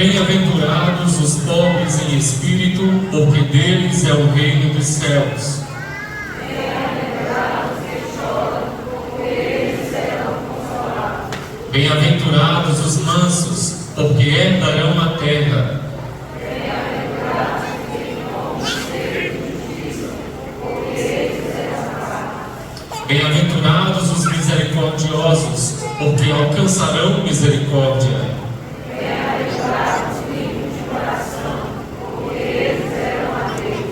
Bem-aventurados os pobres em espírito, porque deles é o reino dos céus. Bem-aventurados que choram, porque eles serão consolados. Bem-aventurados os mansos, porque herdarão a terra. Bem-aventurados que têm fome e sede de justiça, porque eles serão fartos. Bem-aventurados os misericordiosos, porque alcançarão misericórdia. Bem-aventurados os limpos de coração, porque eles serão a Deus.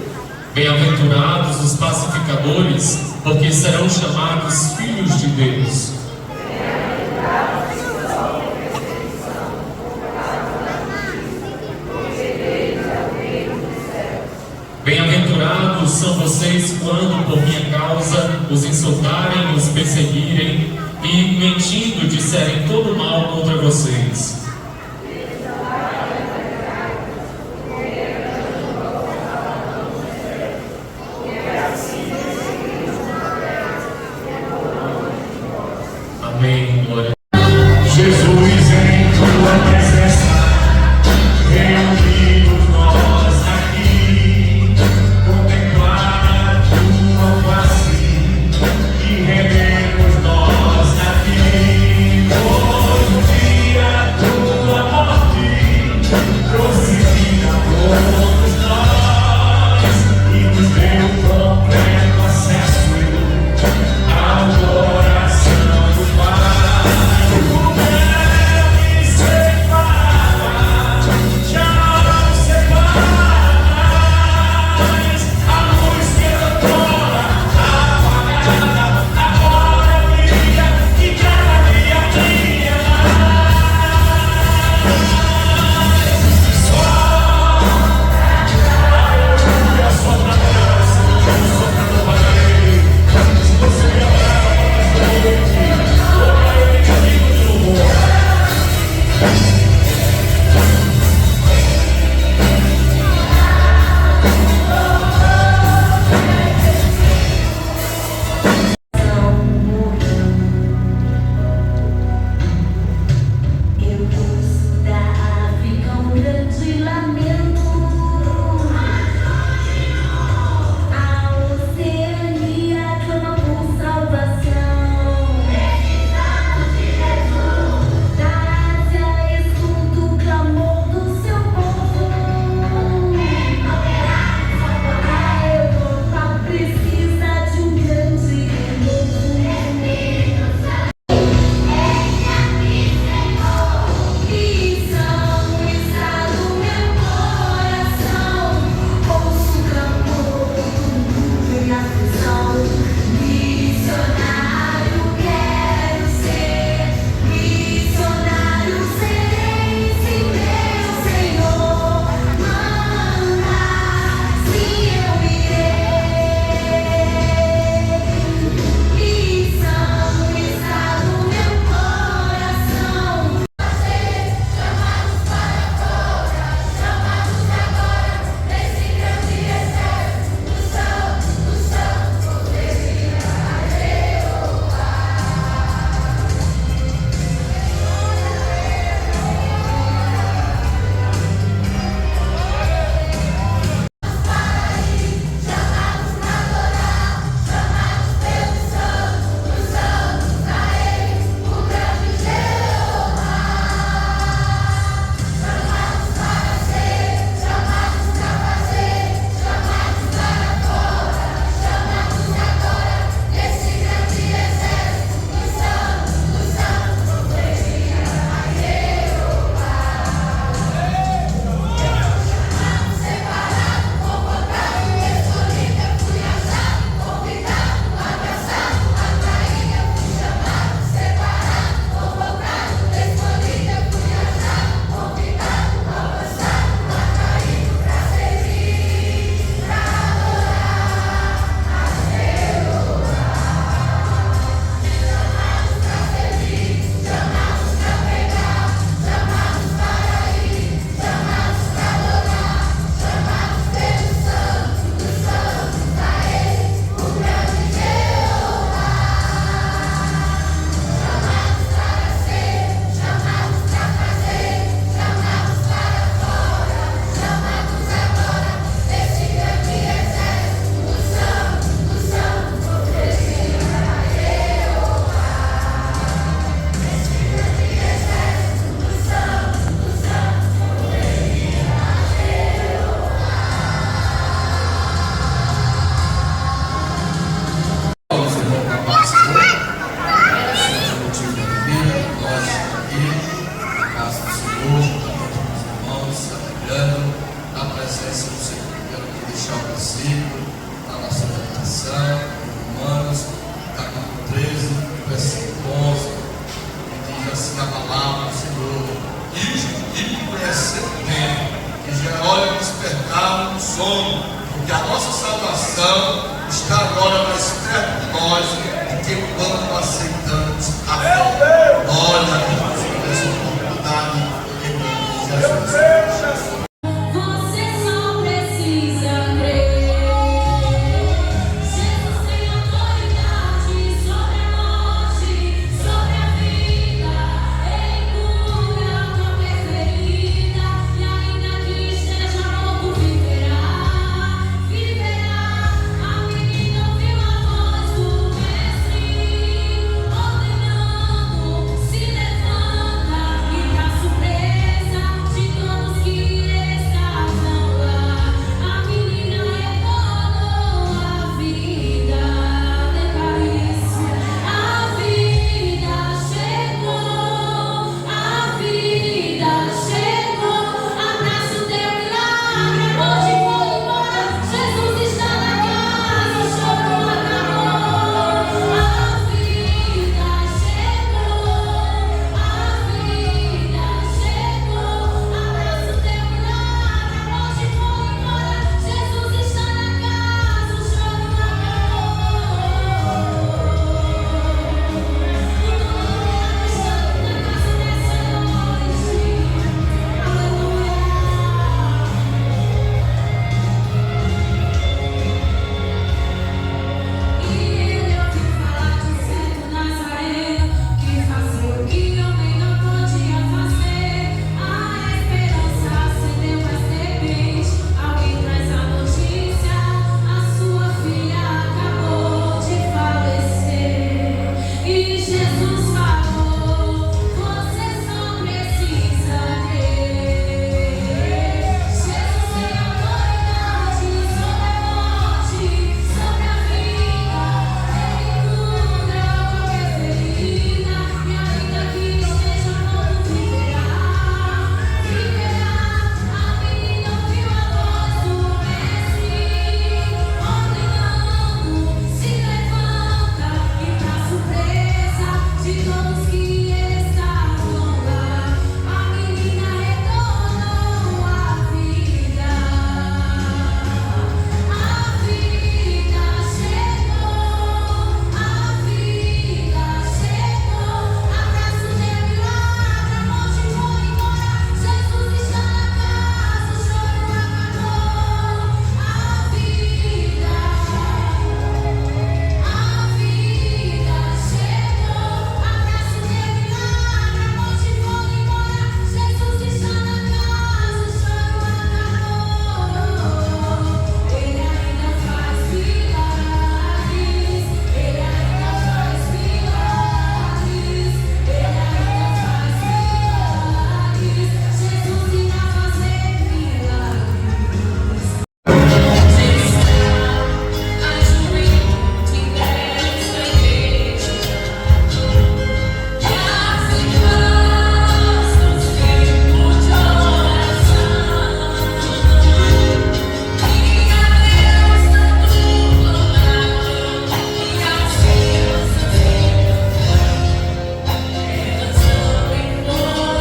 Bem-aventurados os pacificadores, porque serão chamados filhos de Deus. Bem-aventurados que sofrem perseguição por causa da justiça, porque deles é o reino dos céus. Bem-aventurados são vocês quando, por minha causa, os insultarem, os perseguirem e, mentindo, disserem todo mal contra vocês. Amém. Glória a Deus. Jesus, em tua presença, reunidos nós aqui, contemplar tua face e rendemos nós aqui. Hoje o dia conhecendo a palavra do Senhor, e conhecendo o tempo, que já é hora de despertar no sono, porque a nossa salvação está agora mais perto de nós do que quando aceitamos a fé. Glória a Deus por essa oportunidade em nome de Jesus. Você só precisa crer. Jesus tem autoridade sobre a morte, sobre a vida. Ele cura a tua ferida e ainda que esteja morto viverá, viverá. A menina ouviu a voz do Mestre ordenando: se levanta e pra surpresa de todos que estavam lá, a menina retornou à vida. Declare isso. A vida chegou, a vida chegou. Abraço teu milagre, a morte foi embora. Jesus está na casa, o choro acabou. A vida chegou, a vida chegou. Abraço teu milagre, a morte foi embora. Jesus está na casa, o choro acabou. O dono está na casa nessa noite. Aleluia. E ele ouviu falar de Cristo Nazareno, que fazia o que homem não podia fazer. A esperança acendeu mais de repente. Alguém traz a notícia: a sua filha acabou de falecer. E Jesus falou: você só precisa crer. Jesus tem autoridade sobre a morte, sobre a vida. Ele cura qualquer ferida e ainda que esteja morto viverá, viverá. A menina ouviu a voz do Mestre ordenando: se levanta e pra surpresa de todos que estavam lá, a menina retornou à vida. A vida chegou, a vida chegou. Abraço teu milagre, a morte foi embora. Jesus está na casa, o choro acabou. A vida chegou. Abraço teu milagre, a morte foi embora. Jesus está na casa, o choro acabou. Ele ainda faz milagres. Ele ainda faz milagres. Ele ainda faz milagres. Jesus irá fazer milagres. A juventude dessa igreja e as irmãs nos tempos de oração. E a Deus tanto louvado e aos seus elas também foram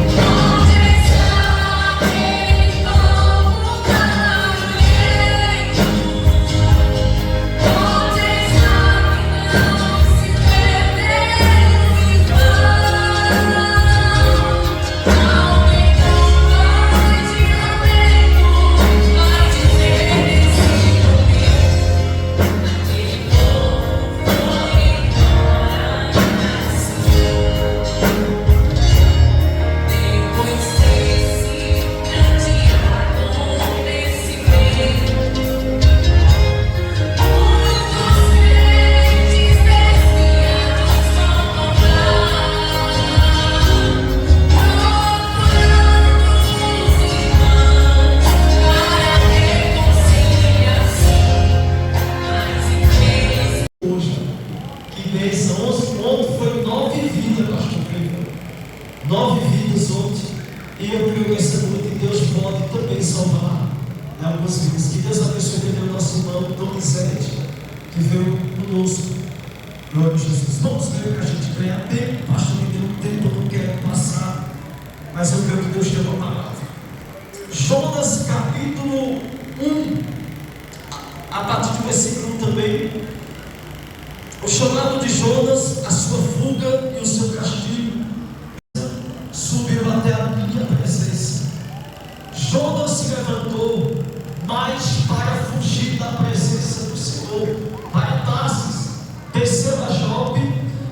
morais. Onde está aquele povo barulhento? Onde está que não se perderam em vão? Aumentou voz de lamento, vai dizer esse momento. Aquele povo foi embora depois desse grande acontecimento. Muitos crentes desviados vão comprar, procurando os irmãos para reconciliação. Mas igreja Hoje, que bênção, ontem foi 9 vidas, pastor Cleiton. 9 vidas ontem. E eu creio que essa noite Deus pode também salvar algumas vidas. Que Deus abençoe também o nosso irmão Donizete. que veio conosco. Glória a Jesus. Vamos ver para a gente ganhar tempo. Pastor, me deu um tempo, eu não quero passar, mas eu creio que Deus tem uma palavra. Jonas capítulo 1, a partir do versículo 1 também. O chamado de Jonas, a sua fuga e o seu castigo, subiu até a minha presença. Jonas se levantou, mas para fugir da presença do Senhor, para Tarsis, desceu a Jope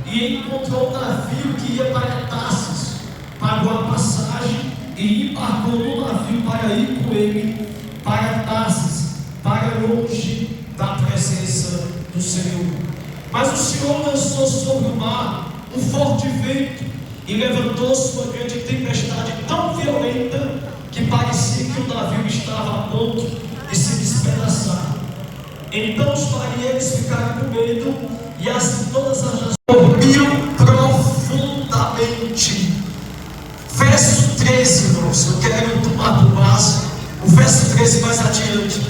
e encontrou um navio que ia para Tarsis, pagou a passagem e embarcou no navio para ir com ele para Tarsis, para longe da presença do Senhor. Mas o Senhor lançou sobre o mar um forte vento e levantou-se uma grande tempestade tão violenta que parecia que o navio estava a ponto de se despedaçar. Então os marinheiros ficaram com medo e assim todas as nações dormiram profundamente. Verso 13, irmãos, eu quero tomar por base o verso 13 mais adiante.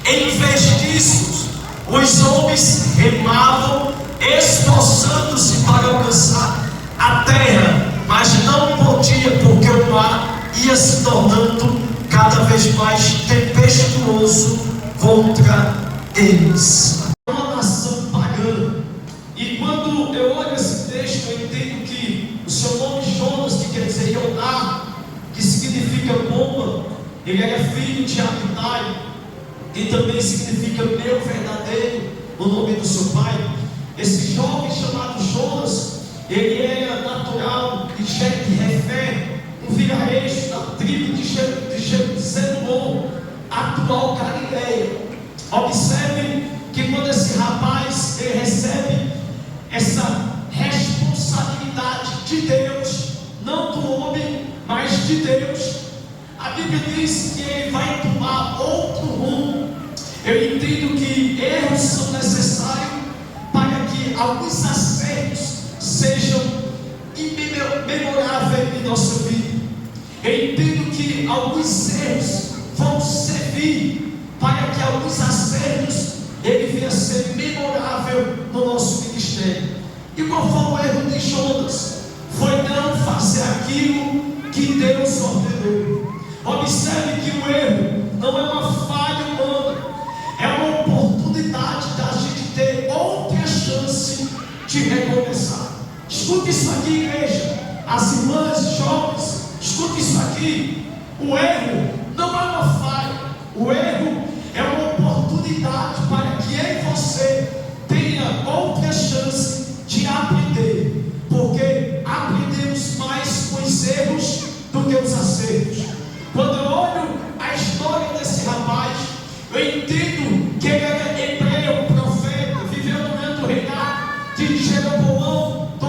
Em vez disso, os homens remavam, esforçando-se para alcançar a terra, mas não podia, porque o mar ia se tornando cada vez mais tempestuoso contra eles. Uma nação pagã. E quando eu olho esse texto, eu entendo que o seu nome Jonas, que quer dizer Yoná, que significa bomba, ele era filho de Abitai, e também significa meu verdadeiro, o nome do seu pai. Esse jovem chamado Jonas, ele era natural de Bet-Refé, um vilarejo da tribo de Zebulon, atual Galileia. Observe que quando esse rapaz ele recebe essa responsabilidade de Deus, não do homem, mas de Deus, a Bíblia diz que ele vai tomar outro rumo. Eu entendo que erros são necessários para que alguns acertos sejam imemoráveis em nossa vida. Eu entendo que alguns erros vão servir para que alguns acertos ele venha a ser memorável no nosso ministério. E qual foi o erro de Jonas? Foi não fazer aquilo que Deus ordenou. Observe que o erro não é uma falha humana, é uma oportunidade da gente ter outra chance de recomeçar. Escute isso aqui, igreja, as irmãs, jovens, escute isso aqui. O erro não é uma falha, o erro é uma oportunidade para que eu e você tenha outra chance de aprender, porque aprendemos mais com os erros do que os acertos. Quando eu olho a história desse rapaz, eu entendo que ele era hebreu, profeta, viveu durante o reinado de Jeroboão II,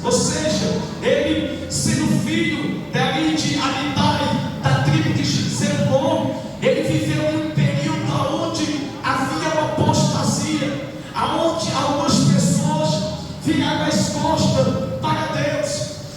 ou seja, ele sendo filho dali de Abitai, da tribo de Zebulon, ele viveu em um período onde havia uma apostasia, onde algumas pessoas viraram as costas para Deus.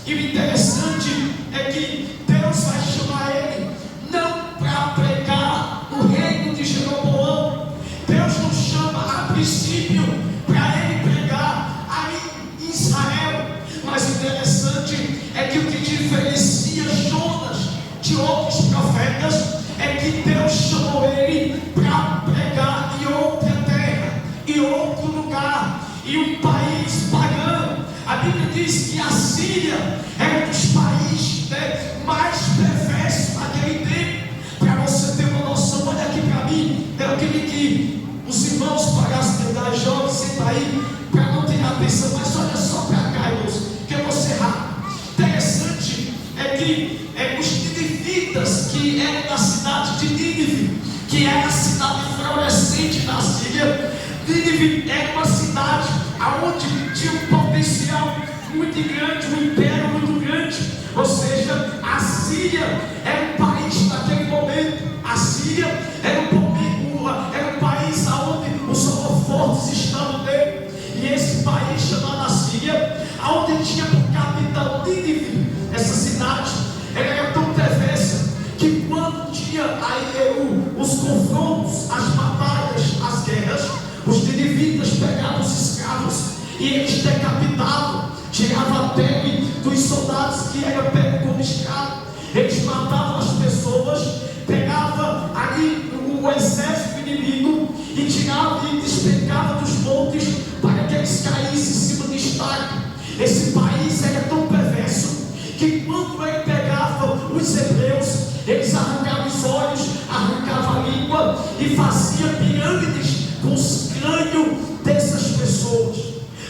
E o interessante é que Deus vai chamar ele não para pregar no reino de Jeroboão. Deus não chama a princípio para ele pregar aí em Israel. Mas o interessante é que o que diferencia Jonas de outros profetas é que Deus chamou ele para pregar em outra terra, em outro lugar, em um país pagão. A Bíblia diz que a Síria era um dos países mais perversos naquele tempo. Para você ter uma noção, olha aqui para mim, eu queria que os irmãos parassem de dar jovens, senta aí, para não ter atenção, mas olha só para cá, irmãos, que eu vou ser rápido. Interessante é que os ninivitas que eram da cidade de Nínive, que era a cidade florescente da Síria, Nínive era uma cidade onde tinha um potencial muito grande, um império muito grande. Ou seja, a Síria era um país naquele momento. A Síria era um país onde os holofotes estavam dentro. E esse país chamado Síria, onde tinha por capital Nínive, essa cidade, ela era tão perversa que quando tinha aí os confrontos, as batalhas, as guerras, os ninivitas e eles decapitavam, tiravam a pele dos soldados que eram pego como escravo. Eles matavam as pessoas, pegavam ali o exército inimigo e tiravam e despencavam dos montes para que eles caíssem em cima de estaca. Esse país era tão perverso que quando ele pegava os hebreus, eles arrancavam os olhos, arrancavam a língua e faziam pirâmides com os crânios dessas pessoas.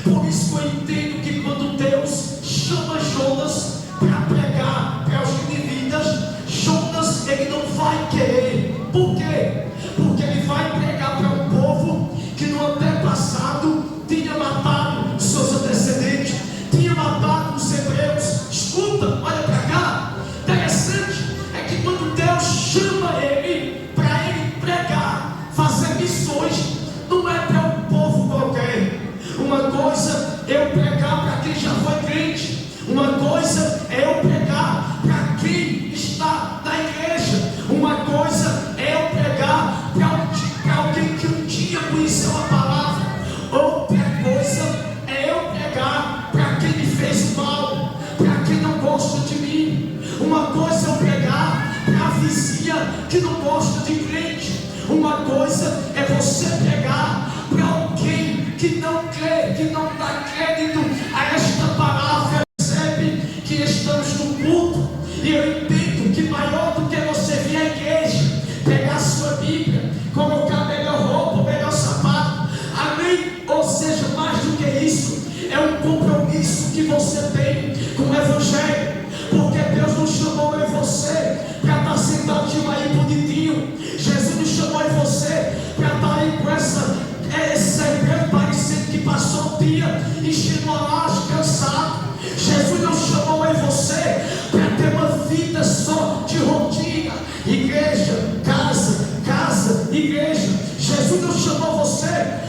Por isso eu entendo que quando Deus chama Jonas para pregar para os ninivitas, Jonas ele não vai querer. Por quê? Porque ele vai pregar para um povo que no antepassado tinha matado seus antecedentes, tinha matado os hebreus. Escuta, olha para cá. Interessante é que quando Deus chama ele para ele pregar, fazer missões, não é para um povo qualquer. Uma coisa é eu pregar para quem já foi crente, uma coisa é eu pregar para quem está na igreja, uma coisa é eu pregar para alguém que um dia conheceu a palavra, outra coisa é eu pregar para quem me fez mal, para quem não gosta de mim. Uma coisa é eu pregar para a vizinha que não gosta de crente, uma coisa é você pregar para alguém que não crê, que não dá crédito a esta palavra. Percebe que estamos no culto e eu entendo que maior do que você vir à igreja, pegar a sua Bíblia, colocar a melhor roupa, o melhor sapato, amém? Ou seja, mais do que isso, é um compromisso que você tem com o Evangelho, porque Deus não chamou eu e você para estar sentadinho aí bonitinho. Jesus não chamou eu e você para estar aí com essa igreja parecendo que passou o dia enchendo a laje, cansado. Jesus não chamou eu e você para ter uma vida só de rotina, igreja, casa, igreja. Jesus não chamou você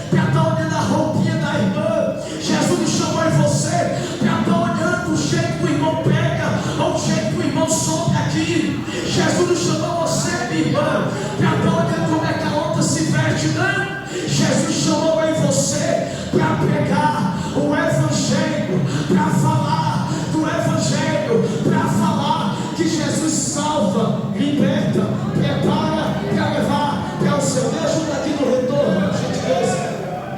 para estar olhando a roupinha da irmã. Jesus não chamou eu e você para estar olhando o jeito que o irmão prega ou o jeito que o irmão sobe aqui. Jesus não chamou você, minha irmã, para estar olhando como é que a outra se veste, não. Jesus chamou eu e você para pregar o Evangelho, para falar do Evangelho, para falar que Jesus salva, liberta, prepara para levar para o céu. Me ajuda aqui no retorno, por gentileza.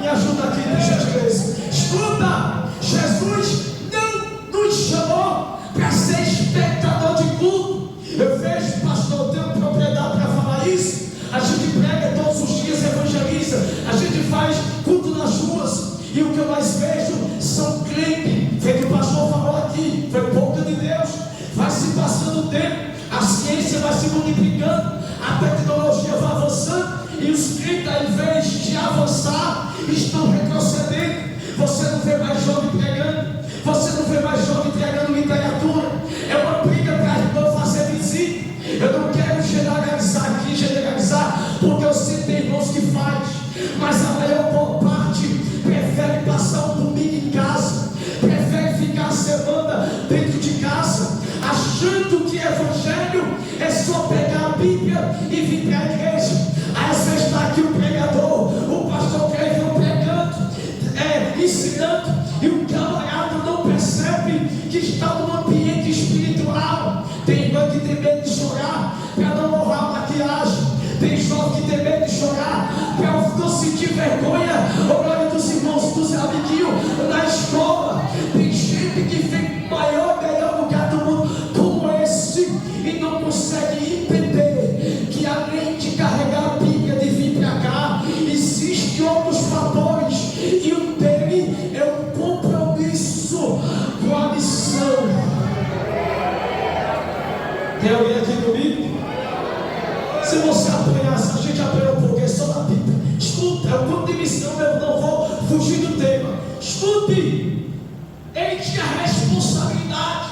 Me ajuda aqui, por gentileza. Escuta, Jesus não nos chamou para ser espectador de culto. Eu vejo, pastor, eu tenho propriedade para falar isso. A gente prega todos os dias, evangeliza, a gente faz culto nas ruas, e o que eu mais vejo são crentes, feito o pastor falou aqui, foi boca de Deus. Vai se passando o tempo, a ciência vai se multiplicando, a tecnologia vai avançando, e os crentes, ao invés de avançar, estão retrocedendo. Você não vê mais jovem pregando, você não vê mais jovem pregando literatura, é uma briga para a irmã fazer visita. Eu não quero generalizar aqui, porque eu sei que tem irmãos que faz, mas a maior parte prefere passar um domingo em casa, prefere ficar a semana dentro de casa, achando que evangelho é só pegar a Bíblia e vir para a igreja. Aí às vezes está aqui o pregador, o pastor Cleiton pregando, ensinando, e o camarada não percebe que está num ambiente espiritual. Tem irmã que tem medo de chorar para não borrar a maquiagem, tem jovem que tem medo de chorar para não sentir vergonha, ou glória dos irmãos, dos amiguinhos na escola. Tem gente que vem melhor lugar do mundo como esse e não consegue entender que além de carregar a Bíblia, de vir para cá, existem outros fatores, e um dele é o compromisso com a missão. Tem alguém aqui comigo? Se você apanhar, se a gente apanhar um pouquinho só na Bíblia, escuta, é o culto de missão, eu não vou fugir do tema. Escute, ele tinha a responsabilidade.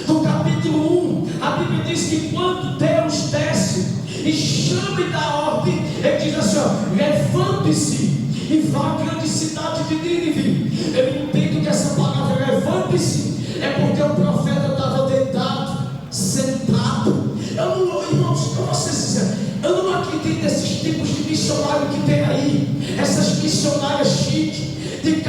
No capítulo 1, a Bíblia diz que quando Deus desce e chama e dá ordem, ele diz assim: ó, levante-se e vá à grande cidade de Nínive. Eu entendo que essa palavra levante-se é porque o profeta estava deitado, sentado. Irmãos, para vocês dizerem, eu não acredito nesses tipos de missionário que tem aí, essas missionárias chiques, de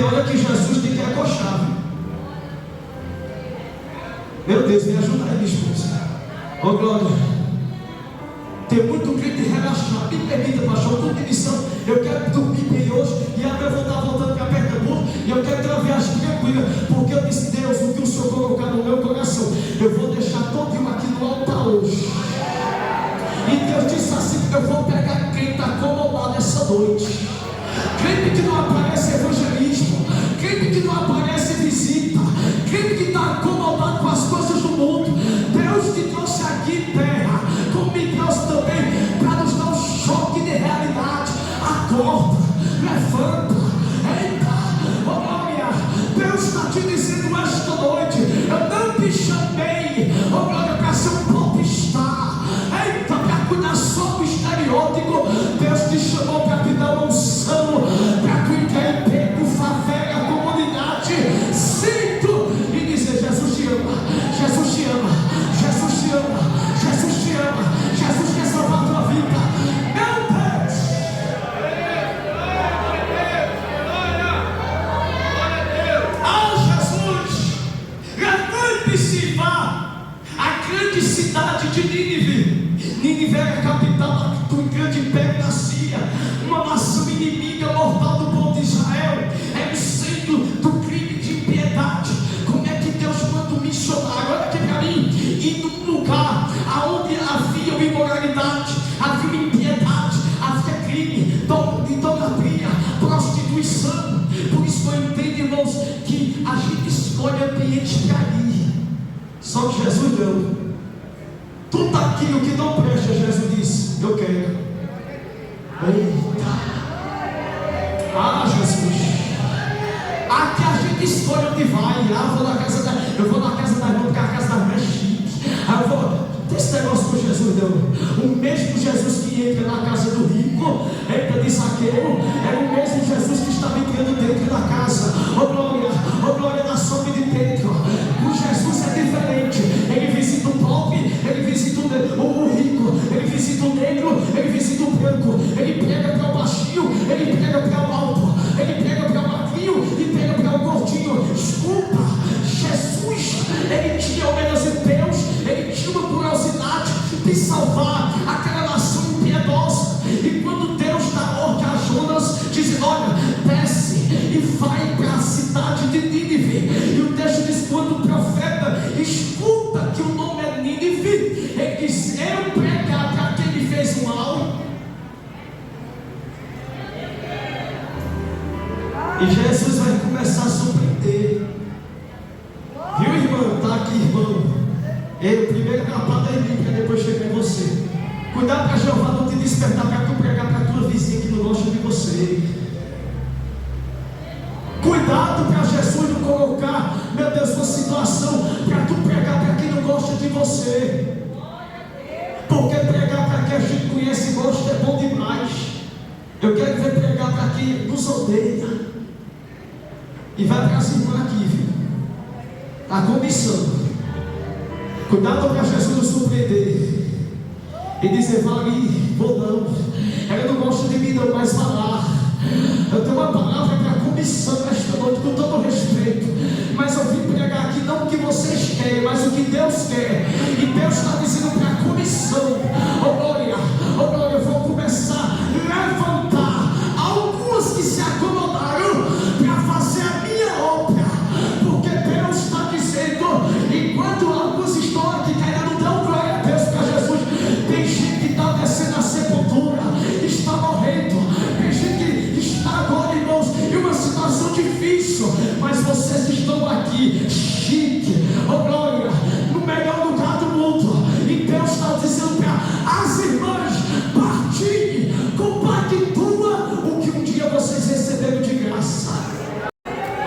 hora que Jesus tem que acochar, viu? Meu Deus, me ajuda aí, esposa. Ô glória. Tem muito crente relaxado. Me permita, pastor, com missão. Eu quero dormir bem hoje. E amanhã eu vou estar voltando para Pernambuco. E eu quero ter uma viagem tranquila. Porque eu disse, Deus, o que o Senhor colocar no meu coração, eu vou deixar todinho aqui no altar hoje. E Deus disse assim: eu vou pegar crente acomodado essa noite. Crente que não aparece evangelismo. Crente que não aparece visita. Crente que está acomodado com as coisas do mundo. Deus te trouxe aqui, terra, como me trouxe também, para nos dar um choque de realidade. Acorda, levanta, eita, oh glória. Deus está te dizendo esta noite: eu não te chamei, oh glória, para ser um popstar, eita, para cuidar só do estereótipo. Deus te chamou para te dar uma unção, para tu entrar em beco, favela, comunidade, sinto e dizer: Jesus te ama, Jesus te ama, Jesus te ama, Jesus te ama, Jesus quer salvar a tua vida. Meu Deus! Ah, Jesus! Levante-se e vá à grande cidade de Nínive. Nínive era a capital do grande império da Síria, uma nação inimiga mortal do povo de Israel. Era o centro do crime de impiedade. Como é que Deus manda um missionário? Olha aqui para mim. E num lugar onde havia imoralidade, havia impiedade, havia crime, idolatria, prostituição. Por isso eu entendo, irmãos, que a gente escolhe ambiente para ir. Só que Jesus não. Tudo aquilo que não presta, Jesus disse: eu quero. Eita! Ah, Jesus! Aqui a gente escolhe onde vai. Eu vou na casa da irmã, porque a casa da irmã é chique. Eu vou. Tem esse negócio com Jesus, não. O mesmo Jesus que entra na casa do rico, entra de Zaqueu, é o mesmo Jesus que estava entrando dentro da casa. Oh glória da sombra de Pedro. O Jesus é diferente. Ele visita o pobre, ele visita o rico, ele visita o negro, ele visita o branco. Ele prega para o baixinho, ele prega para o alto, ele prega para o magrinho e prega para o gordinho. Escuta, Jesus, ele tinha o menos de Deus, ele tinha uma curiosidade de salvar aquela nação impiedosa. E quando Deus dá ordem a Jonas, diz: olha, desce e vai para a cidade de Nínive. E o texto diz: quando o profeta escuta que o nome é Nínive, ele diz: eu pregar para quem me fez o mal. E Jesus vai começar a surpreender. Viu, irmão? Está aqui, irmão. Ele primeiro é capaz de mim, para depois chegar em você. Cuidado para Jeová não te despertar para tu pregar para a tua vizinha que não gosta de você. Cuidado para Jesus não colocar, meu Deus, uma situação para tu pregar para quem não gosta de você. Porque pregar para quem a gente conhece e gosta é bom demais. Eu quero ver pregar para quem nos odeia. E vai para as irmãs aqui, viu? A comissão. Cuidado para Jesus nos surpreender e dizer: vale, vou não. Ela não gosta de mim não, mas vá lá. Eu tenho uma palavra para a comissão esta noite, com todo respeito. Mas eu vim pregar aqui não o que vocês querem, mas o que Deus quer. E Deus está dizendo para a comissão: oh glória, eu vou começar a levantar algumas que se acomodaram para fazer a minha obra. Porque Deus está dizendo, enquanto alguns estão aqui querendo dar glória a Deus para Jesus, tem gente que está descendo a sepultura, está morrendo. Tem gente que está agora, irmãos, em uma situação difícil, mas vocês estão aqui, chique, oh glória, no melhor lugar do mundo. E Deus está dizendo para as irmãs: partilhem, compactua o que um dia vocês receberam de graça.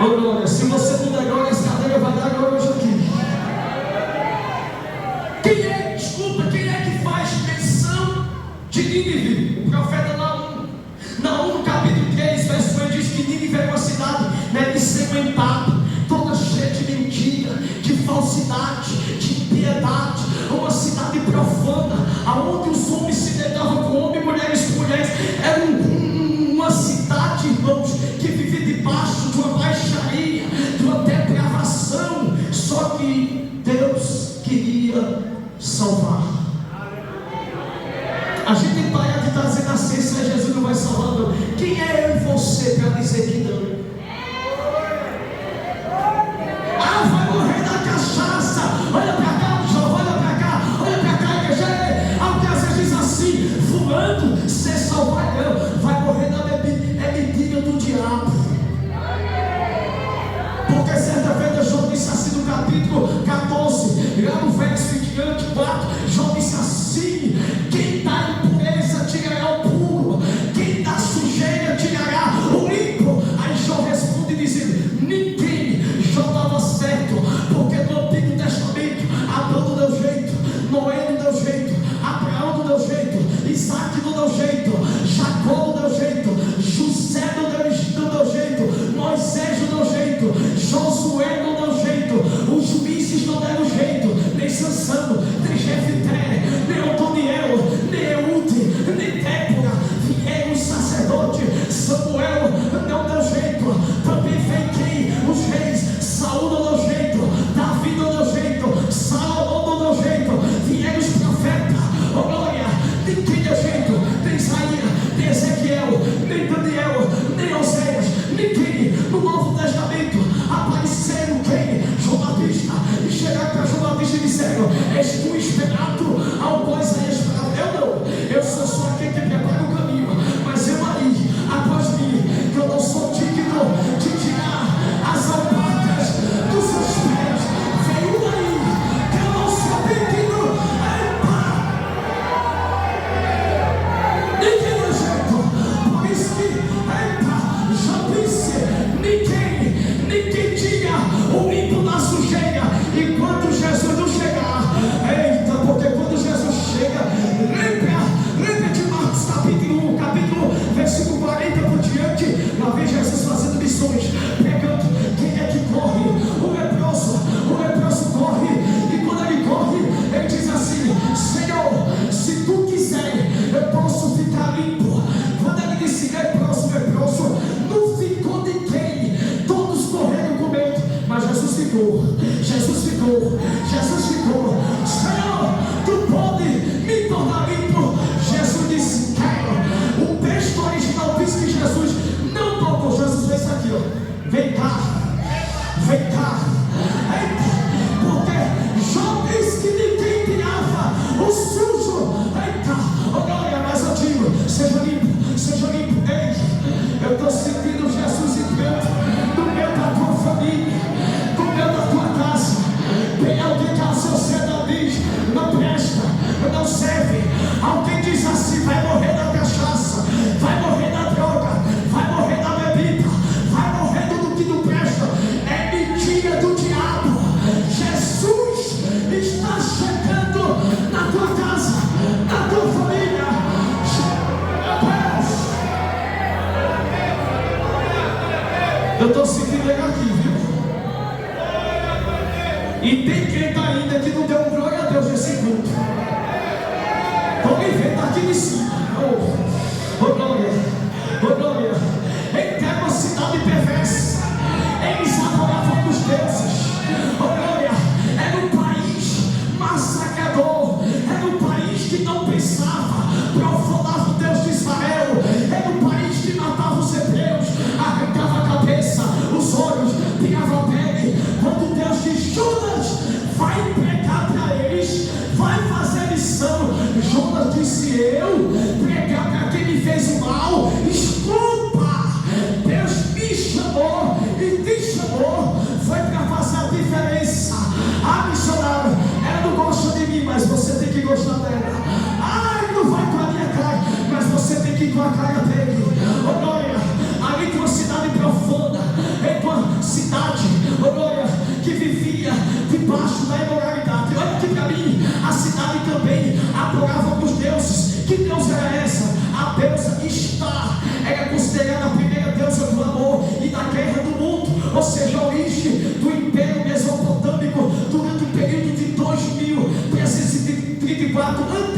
Oh glória, se você não der glória, essa cadeira vai dar glória hoje aqui. Quem é que faz menção de Nínive? O profeta Naum. Naum, no capítulo 3, verso 1, diz que Nínive era uma cidade, né, de segmentada, toda cheia de mentira, de falsidade, de impiedade, uma cidade profana, aonde os homens se deitavam com homens, mulheres com mulheres. Era uma cidade, irmãos, que vivia debaixo de uma paixão gigante. 4, João disse assim: quem da impureza tirará o puro, quem da sujeira tirará o limpo. Aí João responde dizendo: ninguém. João estava certo, porque no Antigo Testamento Abraão não deu jeito, Noé não deu jeito, Abraão não deu jeito, Isaac não deu jeito, Jacó não deu jeito, José não deu jeito, Moisés não deu jeito, Josué não deu jeito, os juízes não deram jeito, nem Sansão, nem Jefité, nem Otoniel, nem Eude, nem Débora. Vieram os sacerdotes, Samuel não deu jeito, também vem quem? Os reis. Saúl não deu jeito, Davi não deu jeito, Salomão não deu jeito, vieram os profetas, oh glória, ninguém deu jeito, nem Isaías, nem Ezequiel, nem Daniel, nem Oséias, ninguém. No Novo Testamento apareceram quem? João Batista, e chegaram para João Batista e disseram: és tu esperado ao quais é esperado? Eu não, eu sou só aquele que prepara o caminho, mas eu aí, após mim, que eu não sou digno de tirar as alparcas dos seus pés, veio aí, que eu não sou digno. Ninguém deu jeito, por isso que já disse: ninguém tira o limpo da sujeira enquanto Jesus não chegar. Eita, porque quando Jesus chega, lembra de Marcos capítulo 1, versículo 40 por diante, lá vem Jesus fazendo missões, pegando quem é que corre, o leproso corre, e quando ele corre, ele diz assim: Senhor, se tu quiser, eu posso ficar limpo. Quando ele disse leproso, não ficou de quem? Todos correram com medo, mas Jesus ficou. Senhor, tu pode me tornar limpo? Jesus disse: quero. O texto original diz que Jesus não tocou. Jesus fez isso aqui, ó. Vem cá. Eita, porque João disse que ninguém tirava o sujo. Eita, oh glória, mas eu digo: seja limpo. Ei, eu estou sentindo Jesus entrando no meio da tua família, no meio da tua casa. Tem alguém que a sociedade diz: não presta, não serve. Alguém diz assim: vai morrer da cachaça, vai morrer da droga, vai morrer da bebida, vai morrer do que não presta. É mentira do diabo. Jesus está chegando na tua casa, na tua família. Eu estou sentindo ele aqui, viu? E tem crente ainda que não deu um glória a Deus nesse culto. Estou me vendo aqui de cima. Oh glória. Em uma cidade perversa, eles adoravam os deuses. Oh glória. Era um país massacrador. Era um país que não pensava, profanava o Deus de Israel. Era um país que matava os hebreus, arrancava a cabeça, os olhos, tirava a pele. Quando Deus diz: Jonas, vai pregar para eles, vai fazer missão. Jonas disse: eu pregar para quem me fez o mal? Desculpa, Deus me chamou e te chamou, foi para fazer a diferença. Ah, missionário, ela não gosta de mim, mas você tem que gostar dela. Ai, não vai com a minha cara, mas você tem que ir com a cara dele. Oh glória, ali com uma cidade profunda, em uma cidade, oh glória, que vivia debaixo da imoralidade. Olha aqui para mim, a cidade também adorava os deuses. Que Deus era essa? A deusa Estar era considerada a primeira deusa do amor e da guerra do mundo, ou seja, a origem do Império Mesopotâmico durante o período de 2334 a.C.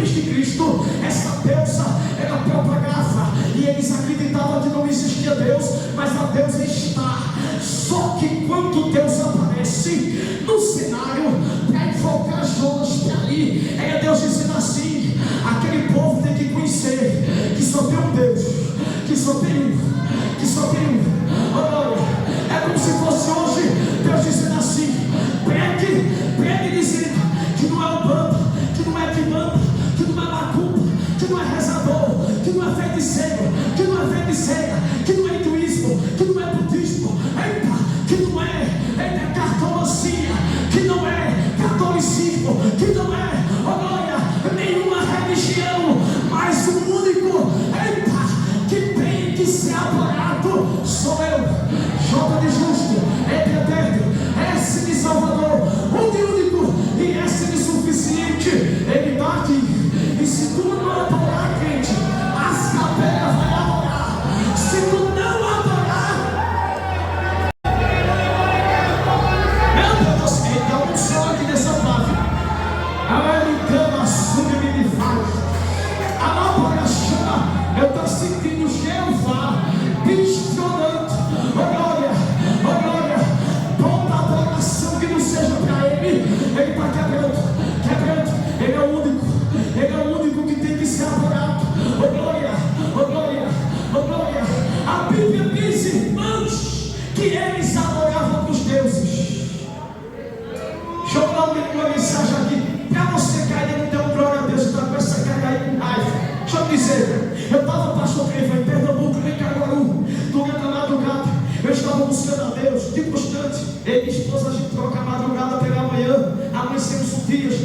Essa deusa era propagava e eles acreditavam que não existia Deus, mas a deusa Estar. Só que quando Deus aparece no cenário para invocar Jonas para ali, era Deus dizendo assim: aquele povo tem que conhecer que só tem um Deus, que só tem um. Oh, é como se fosse hoje Deus dizendo assim: pregue dizendo que não é umbanda, que não é quimbanda, que não é macumba, que não é rezador, que não é feiticeiro, que não é feiticeira, que não é hinduísmo, que não é budismo, que não é cartomancia, que não é catolicismo, que não é que ser adorado sou eu, J de justo, é de eterno, S de salvador, o de único e S de suficiente. Ele está aqui, e se tu não adorar, crente, as cabeças vai adorar. Se tu não adorar, meu Deus, então um só aqui nessa parte. Americana sublime faz. A nova chama, eu estou sentindo Jeová pistonando. Oh glória, toda adoração que não seja para Ele, Ele está quebrando. Ele é o único que tem que ser adorado. Oh glória. A Bíblia diz, irmãos, que eles adoravam os deuses. Deixa eu dar uma mensagem aqui. Para você que ainda não deu glória a Deus, está com essa cara aí com raiva. Deixa eu dizer, eu estava pastor em Pernambuco, em Caruaru, durante a madrugada. Eu estava buscando a Deus, de constante. Eu e minha esposa, a gente troca a madrugada pela manhã. Amanhecemos os dias,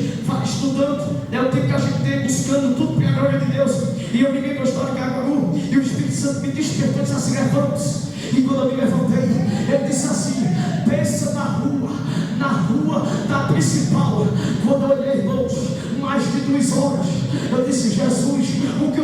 estudando. É o tempo que a gente tem buscando tudo para a glória de Deus. E eu liguei para a história de Caruaru. E o Espírito Santo me despertou e disse assim: levante-se. E quando eu me levantei, ele disse assim: pensa na rua da principal. Quando eu olhei, irmãos, mais de 2 horas, eu disse: Jesus, o que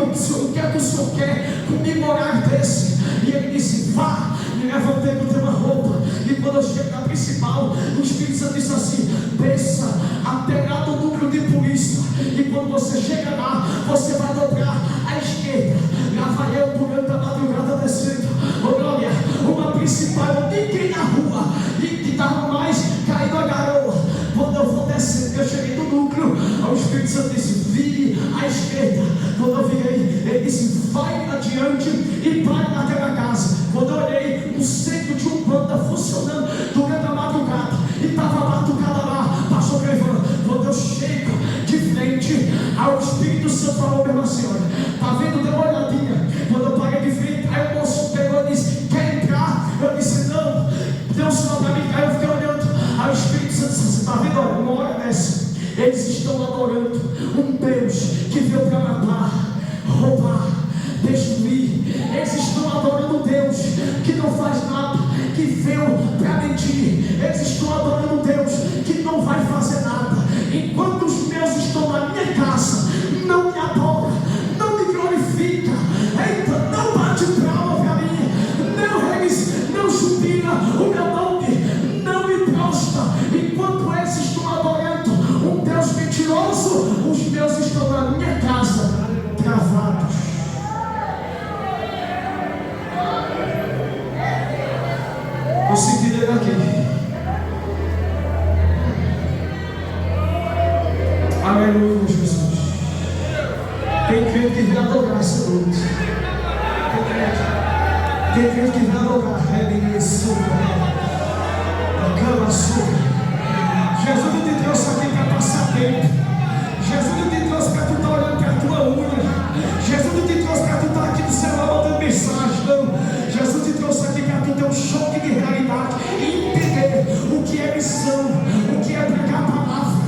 é que o Senhor quer comigo horário desse? E ele disse: vá. Me levantei com uma roupa, e quando eu cheguei na principal, o Espírito Santo disse assim: desça até lá do núcleo de polícia, e quando você chega lá, você vai dobrar à esquerda. Lá vai eu durante a madrugada descendo. Oh glória, uma principal, ninguém na rua, e que estava mais caindo a garoa. Quando eu vou descendo, eu cheguei no núcleo, o Espírito Santo disse: vire à esquerda. Quando eu virei, ele disse: vai adiante e pare naquela casa. Quando eu olhei, um centro de Umbanda funcionando durante a madrugada, e estava batucada lá, passou gravando. Quando eu chego de frente, ao Espírito Santo falou mesmo assim: olha, tá vendo? Deu uma olhadinha. Quando eu parei de frente, aí o moço pegou e disse: quer entrar? Eu disse: não. Deu um sinal para mim, aí eu fiquei olhando. Aí o Espírito Santo disse assim: tá vendo? Olha, uma hora dessa, eles estão adorando um Deus que veio para matar, roubar, destruir. Eles estão adorando um Deus que não faz nada, que veio para mentir. Eles estão adorando um Deus que não vai fazer nada. Enquanto os meus estão na minha casa, não me adora, não me glorifica. Eita, não bate palma para mim, não jubila o meu nome, não me prostra. Enquanto eles estão adorando um Deus mentiroso, os meus estão na minha casa, travados. Eu senti ele aqui. Aleluia, Jesus. Tem crente que vem adorar essa noite. Tem crente que vem adorar. Cama sua. Jesus não te trouxe aqui para passar tempo. Jesus não te trouxe para tu estar olhando para a tua unha. Jesus não te trouxe para tu estar aqui no celular mandando mensagem. Não. Jesus te trouxe aqui para tu ter um choque de realidade e entender o que é missão, o que é pregar a palavra.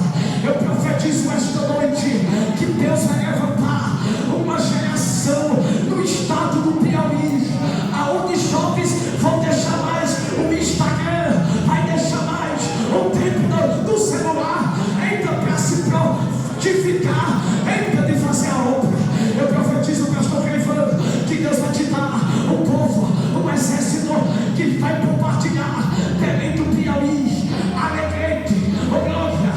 Eu profetizo esta noite que Deus vai levantar uma geração no estado do Piauí, aonde jovens vão deixar mais o Instagram, vai deixar mais o tempo do celular, ainda para se prontificar, ainda de fazer a obra. Eu profetizo, pastor Crivando, que Deus vai te dar um povo, um exército que vai compartilhar dentro do Piauí, Alegrete, glória,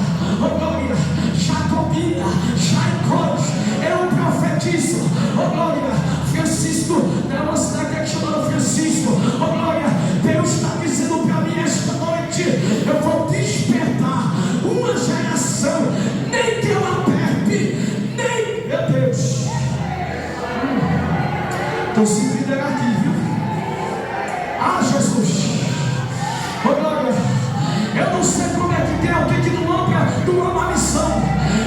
Jacobina, Jaicós. Eu profetizo, glória, Francisco, é uma cidade que é chamada Francisco, glória. Deus está dizendo para mim esta noite: eu vou despertar uma geração, nem que eu aperte, nem, meu Deus. Estou sentindo aqui, viu? Ah, Jesus, glória. Eu não sei como é que tem alguém que não ama a missão.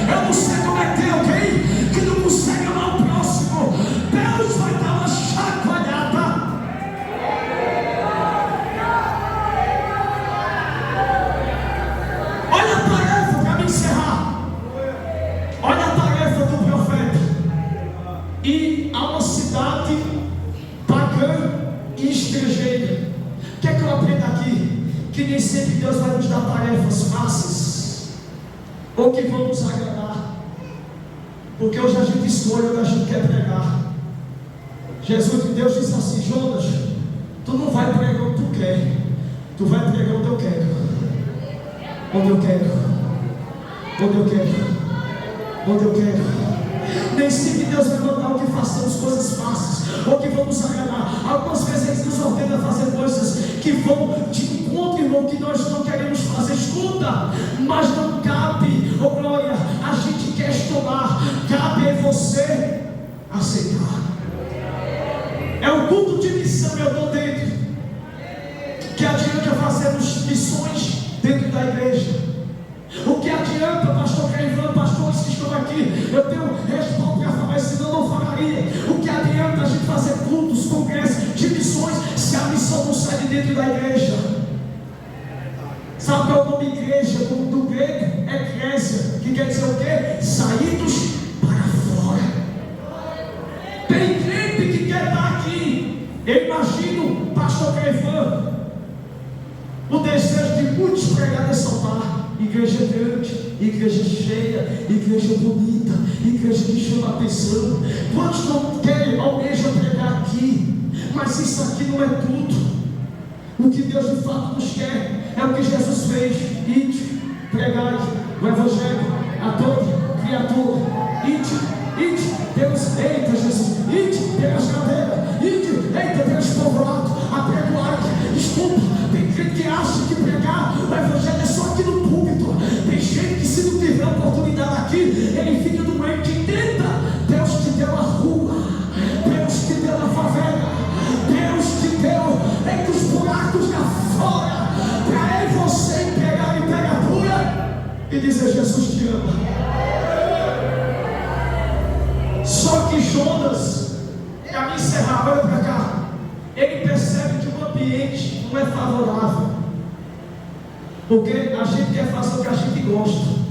Eu não sei como é que tem alguém que não consegue amar o próximo. Deus vai dar uma chacoalhada. Olha a tarefa para me encerrar. Olha a tarefa do profeta. Ir a uma cidade pagã e estrangeira. O que é que eu aprendo aqui? Que nem sempre Deus vai nos dar tarefas fáceis ou que vão nos agradar, porque hoje a gente escolhe onde a gente quer pregar. Deus disse assim: Jonas, tu não vai pregar o que tu quer, tu vai pregar onde eu quero. Onde eu quero. Onde eu quero. Onde eu quero. Nem sempre Deus vai mandar que façamos coisas fáceis ou que vão nos agradar. Algumas vezes Ele nos ordena fazer coisas que vão de encontro, irmão, que nós não queremos fazer. Escuta, mas não cabe, oh glória, a gente questionar. Cabe a você aceitar. É o culto de missão, eu estou dentro. Que adianta fazermos missões dentro da igreja? O que adianta, pastor Caivan, pastores que estão aqui? Eu tenho respaldo para falar, senão eu não falaria. O que adianta a gente fazer cultos, congressos de missões, se a missão não sai de dentro da igreja? Sabe qual é o nome igreja do grego? Eclésia, que quer dizer o quê? Saídos para fora. Tem crente que quer estar aqui. Eu imagino, pastor Caivan, o desejo de muitos pregar nesse altar. Igreja grande, igreja cheia, igreja bonita, igreja que chama a atenção. Quantos não querem, almejam pregar aqui? Mas isso aqui não é tudo. O que Deus de fato nos quer é o que Jesus fez: ide, pregai o Evangelho a toda criatura. Ide, Deus, eita Jesus, ide pelas cadeiras, ide, eita pelos povoados, apregoai. Desculpa, tem gente que acha que pregar o Evangelho é só aqui no púlpito. Tem gente que, se não tiver oportunidade aqui, ele fica doente. Entenda, Deus te deu a rua, Deus te deu a favela, Deus te deu entre os buracos da fora, para eu e você pegar e pegadura e dizer: Jesus te ama. Só que Jonas, para me encerrar, olha para cá, ele percebe que o ambiente não é favorável, porque a gente quer fazer o que a gente gosta.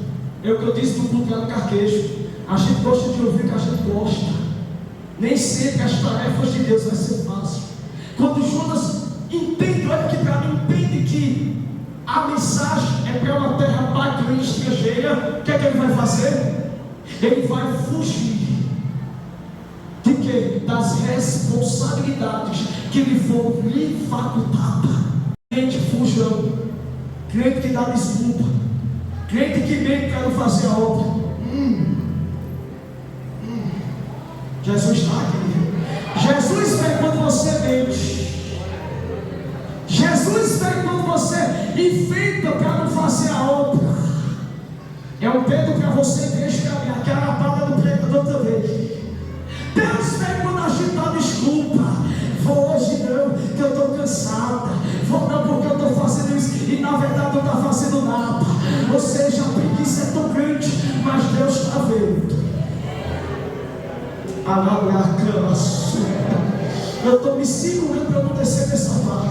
É o que eu disse no culto lá no Carquejo. A gente gosta de ouvir o que a gente gosta. Nem sempre as tarefas de Deus vai ser fácil. Quando Jonas entende, olha aqui para mim, entende que a mensagem é para uma terra pagã e estrangeira, o que é que ele vai fazer? Ele vai fugir de quê? Das responsabilidades que lhe foram lhe facultadas. Crente fujão, crente que dá desculpa, crente que mente para não fazer a obra. Jesus está aqui. Jesus vem quando você mente. Jesus vem quando você enfeita para não fazer a obra. É um dedo para você descaminhar, que é a lapada do pregador também. Deus vem quando a gente dá desculpa. Vou hoje não, que eu estou cansada. Vou não porque eu estou fazendo isso e na verdade não está fazendo nada. Ou seja, a preguiça é tão grande, mas Deus está vendo. Eu estou me segurando para não descer dessa barra.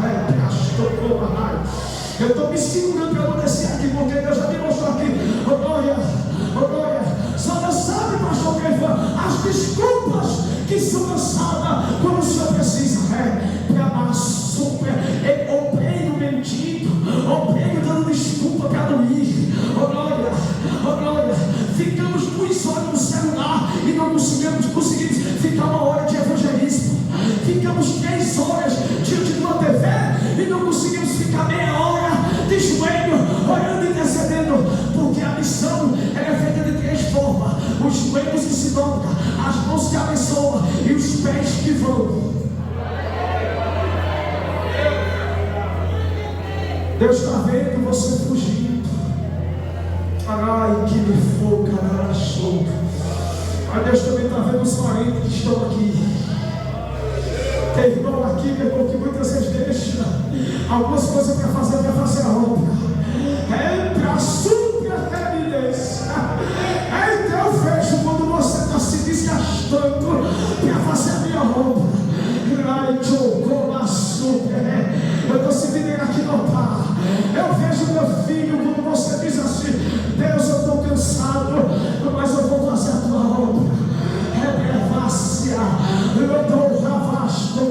Eu estou me segurando para não descer aqui, porque Deus já me mostrou aqui. Oh glória, só Deus sabe, pastor Caivan, as desculpas que são lançadas quando o Senhor precisa. Para super, oprego mentindo, oprego dando desculpa para não ir. Oh glória, ficamos 2 horas no celular e não conseguimos ficar 1 hora de evangelismo. Ficamos 3 horas diante de uma TV e não conseguimos ficar meia hora de joelho, orando e intercedendo, porque a missão é feita de 3 formas: os joelhos que se dobram, as mãos que abençoam e os pés que vão. Deus está vendo você fugindo. Ai, que me foca, cara, show. Mas Deus também está vendo os parentes que estão aqui. Tem irmão aqui, meu irmão, que muitas vezes deixa algumas coisas para fazer a obra. É para suprir a evidência. Então eu vejo quando você está se desgastando para fazer a minha obra. Eu estou sentindo ele aqui no altar. Eu vejo meu filho quando você diz assim: Deus, eu estou cansado, mas eu vou fazer a tua obra. Reprevácia, eu estou vasto,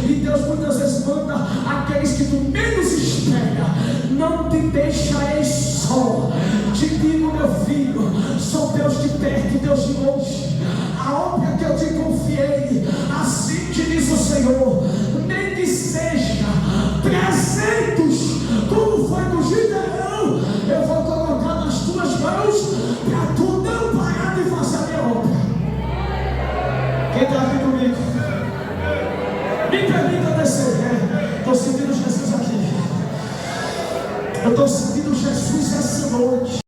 E Deus muitas vezes manda aqueles que tu menos espera. Não te deixarei só. Te digo, meu filho, sou Deus de perto e Deus de longe. A obra que eu te confiei, assim te diz o Senhor, nem que seja 300, como foi do Gideão, eu vou colocar nas tuas mãos, para tu não parar de fazer a minha obra. Quem está aqui comigo? Me permita descer. Estou sentindo Jesus aqui. Eu estou sentindo Jesus essa noite.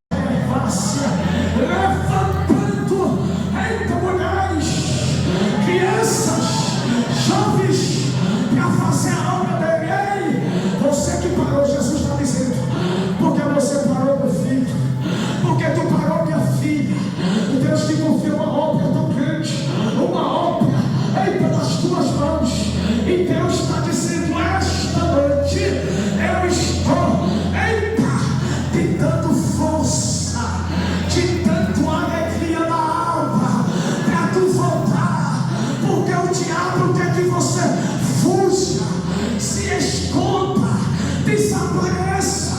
Levantando, eita, mulheres, crianças, jovens, para fazer a obra dele. Ei, você que parou, Jesus está dizendo, porque você parou, meu filho, porque tu parou, minha filha. Deus te confiou uma obra tão grande, uma obra, eita, nas tuas mãos. E Deus está dizendo, esta noite eu estou, eita, te dando força, te dando alegria na alma, para tu voltar, porque o diabo quer que você fuja, se esconda, desapareça.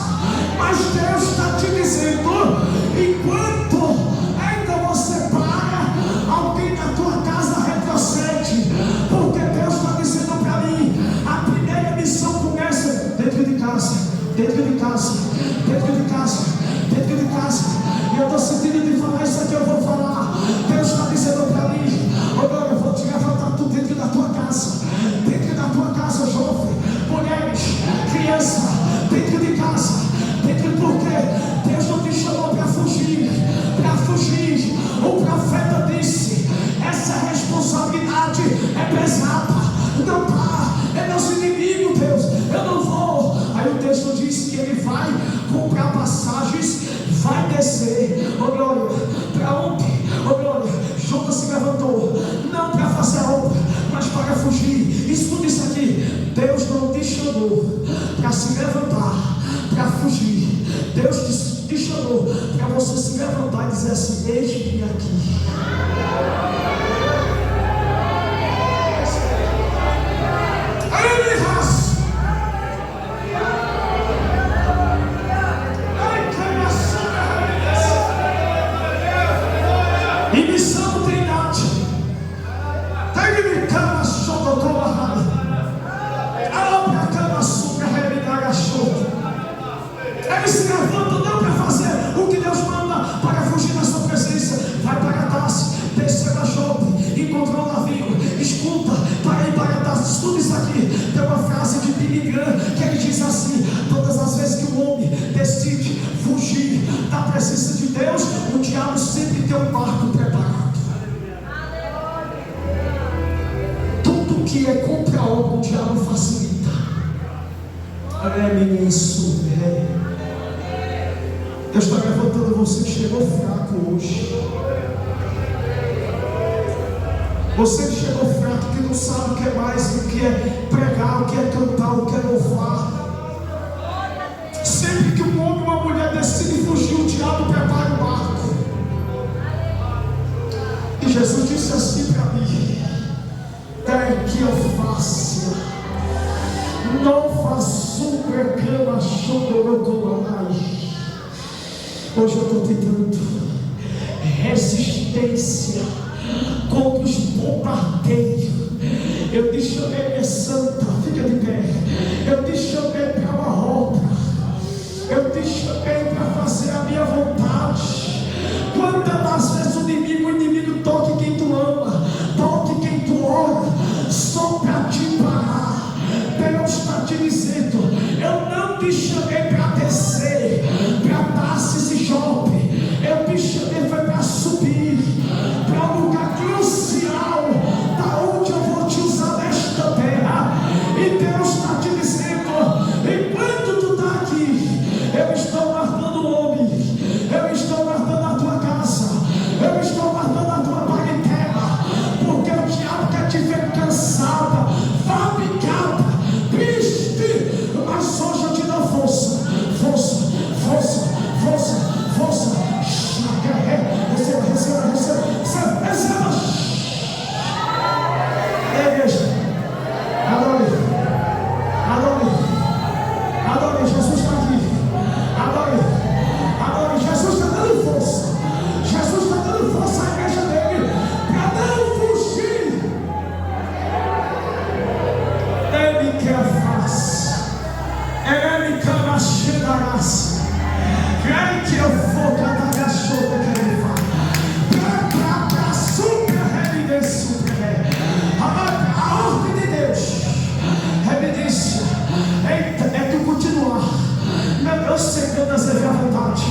Mas Deus está te dizendo, enquanto ainda você para, alguém na tua casa retrocede, porque Deus está dizendo para mim, a primeira missão começa dentro de casa, dentro de casa, dentro de casa, dentro de casa. E eu estou sentindo de falar isso aqui, eu vou falar. Deus está dizendo para mim, agora eu vou te levantar tu dentro da tua casa, jovem, mulheres, criança, dentro de casa, porque Deus não te chamou para fugir, o profeta disse, essa responsabilidade é pesada, não dá, é nosso inimigo, Deus, eu não vou. Aí o texto diz que ele vai comprar passagens, vai descer, oh glória, para onde? Oh glória, Jonas se levantou, não para fazer a obra, mas para fugir. Escuta isso aqui, Deus não te chamou para se levantar, para fugir. Deus te chamou para você se levantar e dizer assim, eis-me aqui. E missão Trindade, tem-me cama sotocola, a obra cama suca revidar a chuva. Ele se levanta não para fazer o que Deus manda, para fugir da sua presença. Vai para Tarsis, desceu a Jope, encontrou um navio. Escuta, para ir para Tarsis, tudo isso aqui. Tem uma frase de Billy Graham que ele diz assim: todas as vezes que o homem decide fugir da presença de Deus, o diabo sempre tem um barco preparado. Tudo que é contra a obra, o diabo facilita. É isso, Deus está levantando você que chegou fraco hoje. Você que chegou fraco, que não sabe o que é mais, o que é pregar, o que é cantar, o que é louvar. Sempre que um homem ou uma mulher decide fugir, o diabo prepara o barco. E Jesus disse assim para mim: tem que eu faça. Não faço pregama chororocomai. Hoje eu estou tentando resistência contra os bombardeios. Eu te chamei, minha santa, fica de pé. Eu te chamei para uma obra. Eu te chamei para fazer a minha vontade. Quantas das vezes o inimigo toque quem tu ama, toque quem tu ora, só para te parar. Deus está te dizendo: eu não te chamei para descer, para Tarsis e Jope. Eu te chamei para subir para um lugar crucial, da onde eu vou te usar nesta terra. E Deus está te dizendo: enquanto tu está aqui, eu estou guardando o homem, eu estou guardando a tua casa, eu darás. Vem que eu vou cantar a chuva que ele fala. Pra super evidência. A ordem de Deus. Evidência. Eita, é tu continuar. Meu Deus, Senhor, deseja a vontade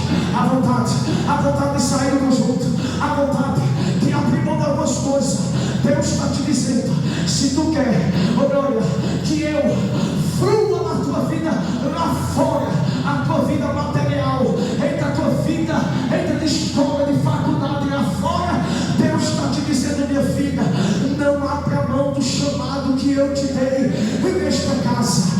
de sair do conjunto, a vontade de abrir mão de algumas coisas. Deus está te dizendo: se tu quer, olha, que eu flua na tua vida lá fora, a tua vida material, eita, a tua vida, eita, de escola, de faculdade lá fora, Deus está te dizendo: minha filha, não abra mão do chamado que eu te dei nesta casa.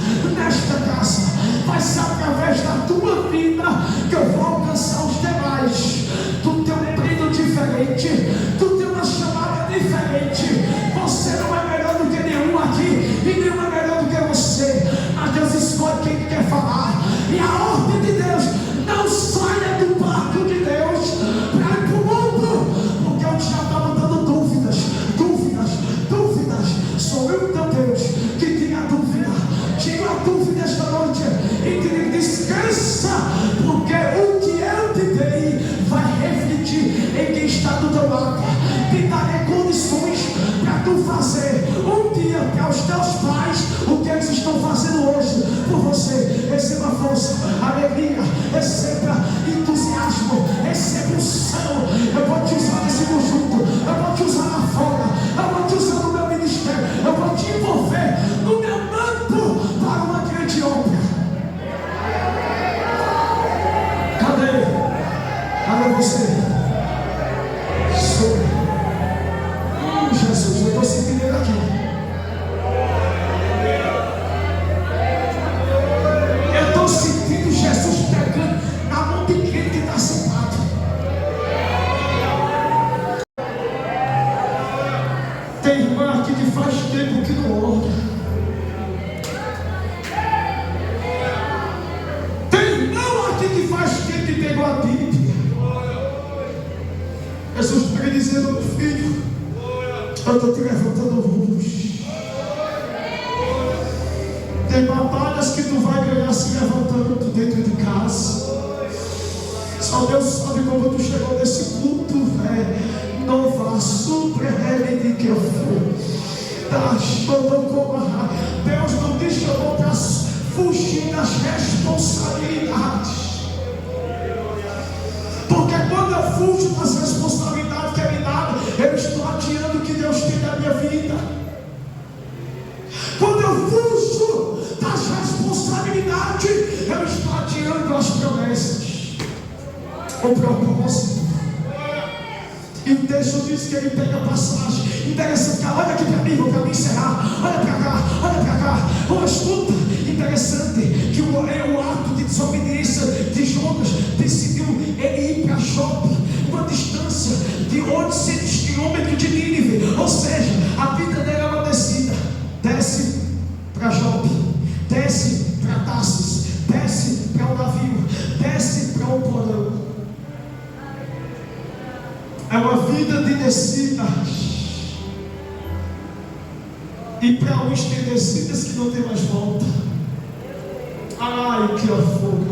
Vai ser através da tua vida que eu vou alcançar os demais. Tu tem um brilho diferente, tu tem uma chamada diferente. Você não é melhor do que nenhum aqui, e nenhum é melhor do que você. Mas Deus escolhe quem quer falar. E a ordem de Deus: não saia do barco de Deus para ir para o mundo, porque o diabo está mandando dúvidas. Sou eu, teu Deus, que tinha dúvida. Tira a dúvida esta noite e te descansa, porque o que eu te dei vai refletir em quem está do teu lado. Te darei condições para tu fazer um dia para os teus pais o que eles estão fazendo hoje por você. Receba força, alegria, receba entusiasmo, receba unção. Eu vou te usar nesse conjunto, eu vou te usar lá fora, eu vou te usar no meu ministério, eu vou te envolver no meu manto para uma grande obra. Cadê você? Jesus, eu estou sentindo ele aqui. Eu estou sentindo Jesus pegando na mão de quem que está sentado. Tem irmã aqui que faz tempo que não ora. Tem irmão aqui que faz tempo que pegou a Bíblia. Jesus está dizendo: meu filho, eu estou te levantando luz. Tem batalhas que tu vai ganhar se levantando dentro de casa. Só Deus sabe como tu chegou nesse culto, velho. Não vá super de que eu fui. Deus não te chamou para fugir das responsabilidades. Porque quando eu fujo das responsabilidades que é me dado, eu estou adiando o que Deus tem na minha vida. Quando eu fujo das responsabilidades, eu estou adiando as promessas, o propósito. E o texto diz que ele pega a passagem. Interessante, olha aqui para mim, vou para mim encerrar. Olha para cá. Oh, escuta, interessante que o ato de desobediência de Jonas decidiu ele ir para Jope, uma distância de 800 quilômetros de Nínive. Ou seja, a vida dele era uma descida. Desce para Jope, desce para Tarsis, desce para o navio, desce para o porão. É uma vida de descida. E para uns tem descidas que não tem mais volta. Ai, que afogo.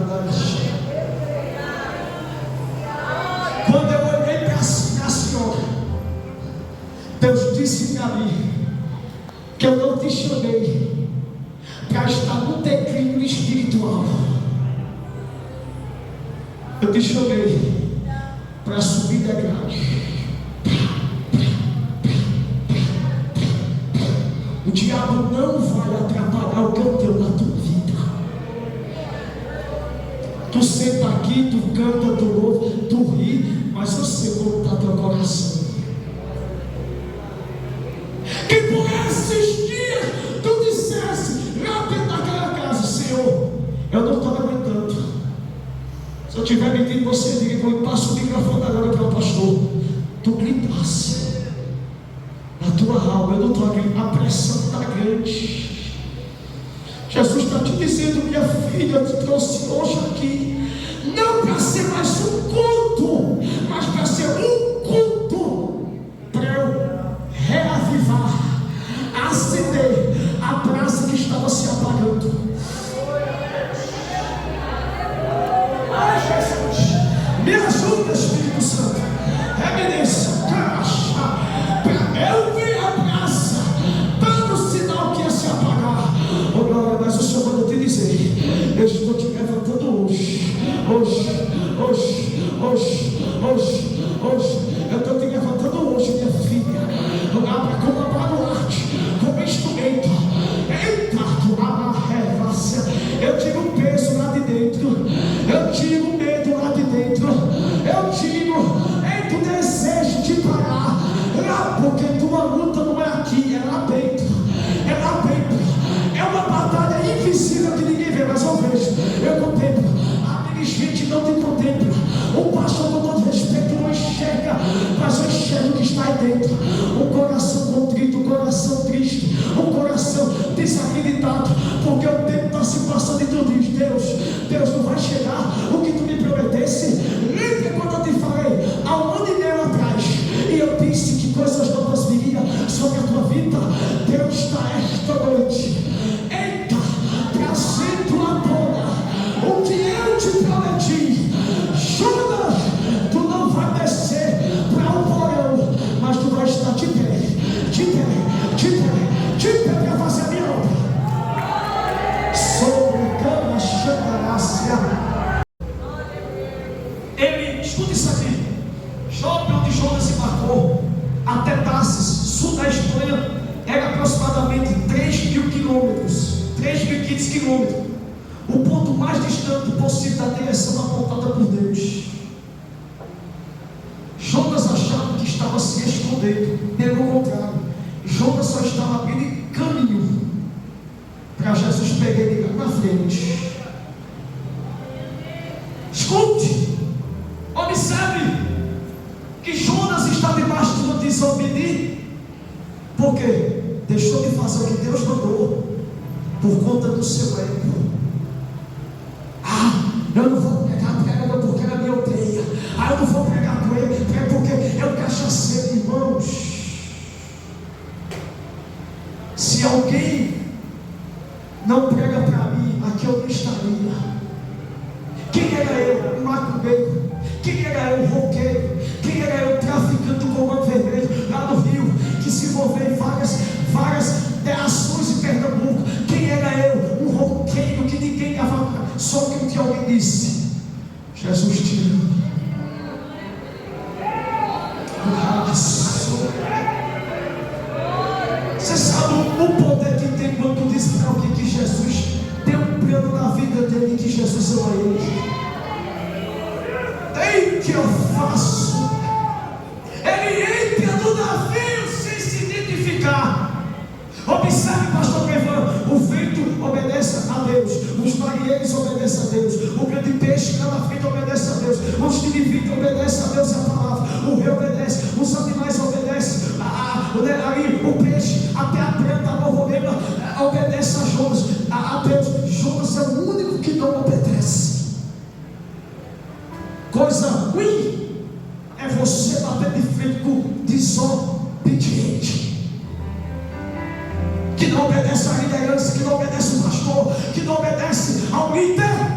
Quando eu olhei para a senhora, Deus disse para mim que eu não te chamei para estar no declínio espiritual. Eu te chamei para subir degraus. O diabo não vai atrapalhar o que eu tenho na tua vida. Tu senta aqui, tu canta, tu louva, tu ri, mas eu sei como está teu coração. Que por esses dias tu dissesse lá dentro daquela casa: Senhor, eu não estou aguentando. Se eu estiver mentindo, você diga que eu passo o microfone agora para o pastor. Tu gritasse na tua alma: eu não estou aguentando, a pressão está grande. Jesus está te dizendo: minha filha, eu te trouxe hoje aqui, não para ser mais um culto, mas para ser um culto para eu reavivar, acender a brasa que estava se apagando. limitado, porque o tempo está se passando e tu diz: Deus não vai chegar o que tu me prometesse. Lembra quando eu te falei há 1 ano e meio atrás, e eu disse que coisas novas viriam sobre a tua vida? Deus está esta noite, eita, trazendo à tona o que eu te prometi. Jonas, tu não vai descer para o porão, mas tu vai estar de pé para fazer a minha obra. Sobre cama chamarácia. Ele, escuta isso aqui. Jope, onde Jonas se embarcou, até Tarsis, sul da Espanha, era aproximadamente 3.000 quilômetros, 3.500 quilômetros. O ponto mais distante possível da direção apontada por Deus. Jonas achava que estava se escondendo. Pelo contrário, Jonas só estava abrindo caminho para Jesus pegar ele lá na frente. Escute, observe que Jonas está debaixo de uma desobediência, porque deixou de fazer o que Deus mandou por conta do seu ego. Eu não vou pregar pregador porque ela me odeia. Eu não vou pregar com ele porque é um cachaceiro. Irmãos, se alguém não prega para mim, aqui eu não estaria. Quem era eu? Um macumbeiro. Quem era eu? Um roqueiro. Quem era eu? Traficante do comando vermelho lá no Rio, que se envolveu em várias ações em Pernambuco. Quem era eu? Um roqueiro que ninguém dava. Só que o que alguém disse: Jesus te ama. Você sabe o poder que tem quando tu diz para alguém que Jesus tem um plano na vida dele, que Jesus ama ele. Tem que eu faço. Ele entra no navio sem se identificar. Observe, pastor Kevan, o vento obedece a Deus, os marinheiros obedecem a Deus, o grande peixe lá na frente obedece a Deus, os que dividem obedecem a Deus e a palavra, o rei obedece, os animais obedecem, aí o peixe, até a planta, a borboleta obedece a Jonas, a Deus. Jonas é o único que não obedece. Coisa ruim é você bater de frente com desobediente, que não obedece à liderança, que não obedece ao pastor, que não obedece ao líder.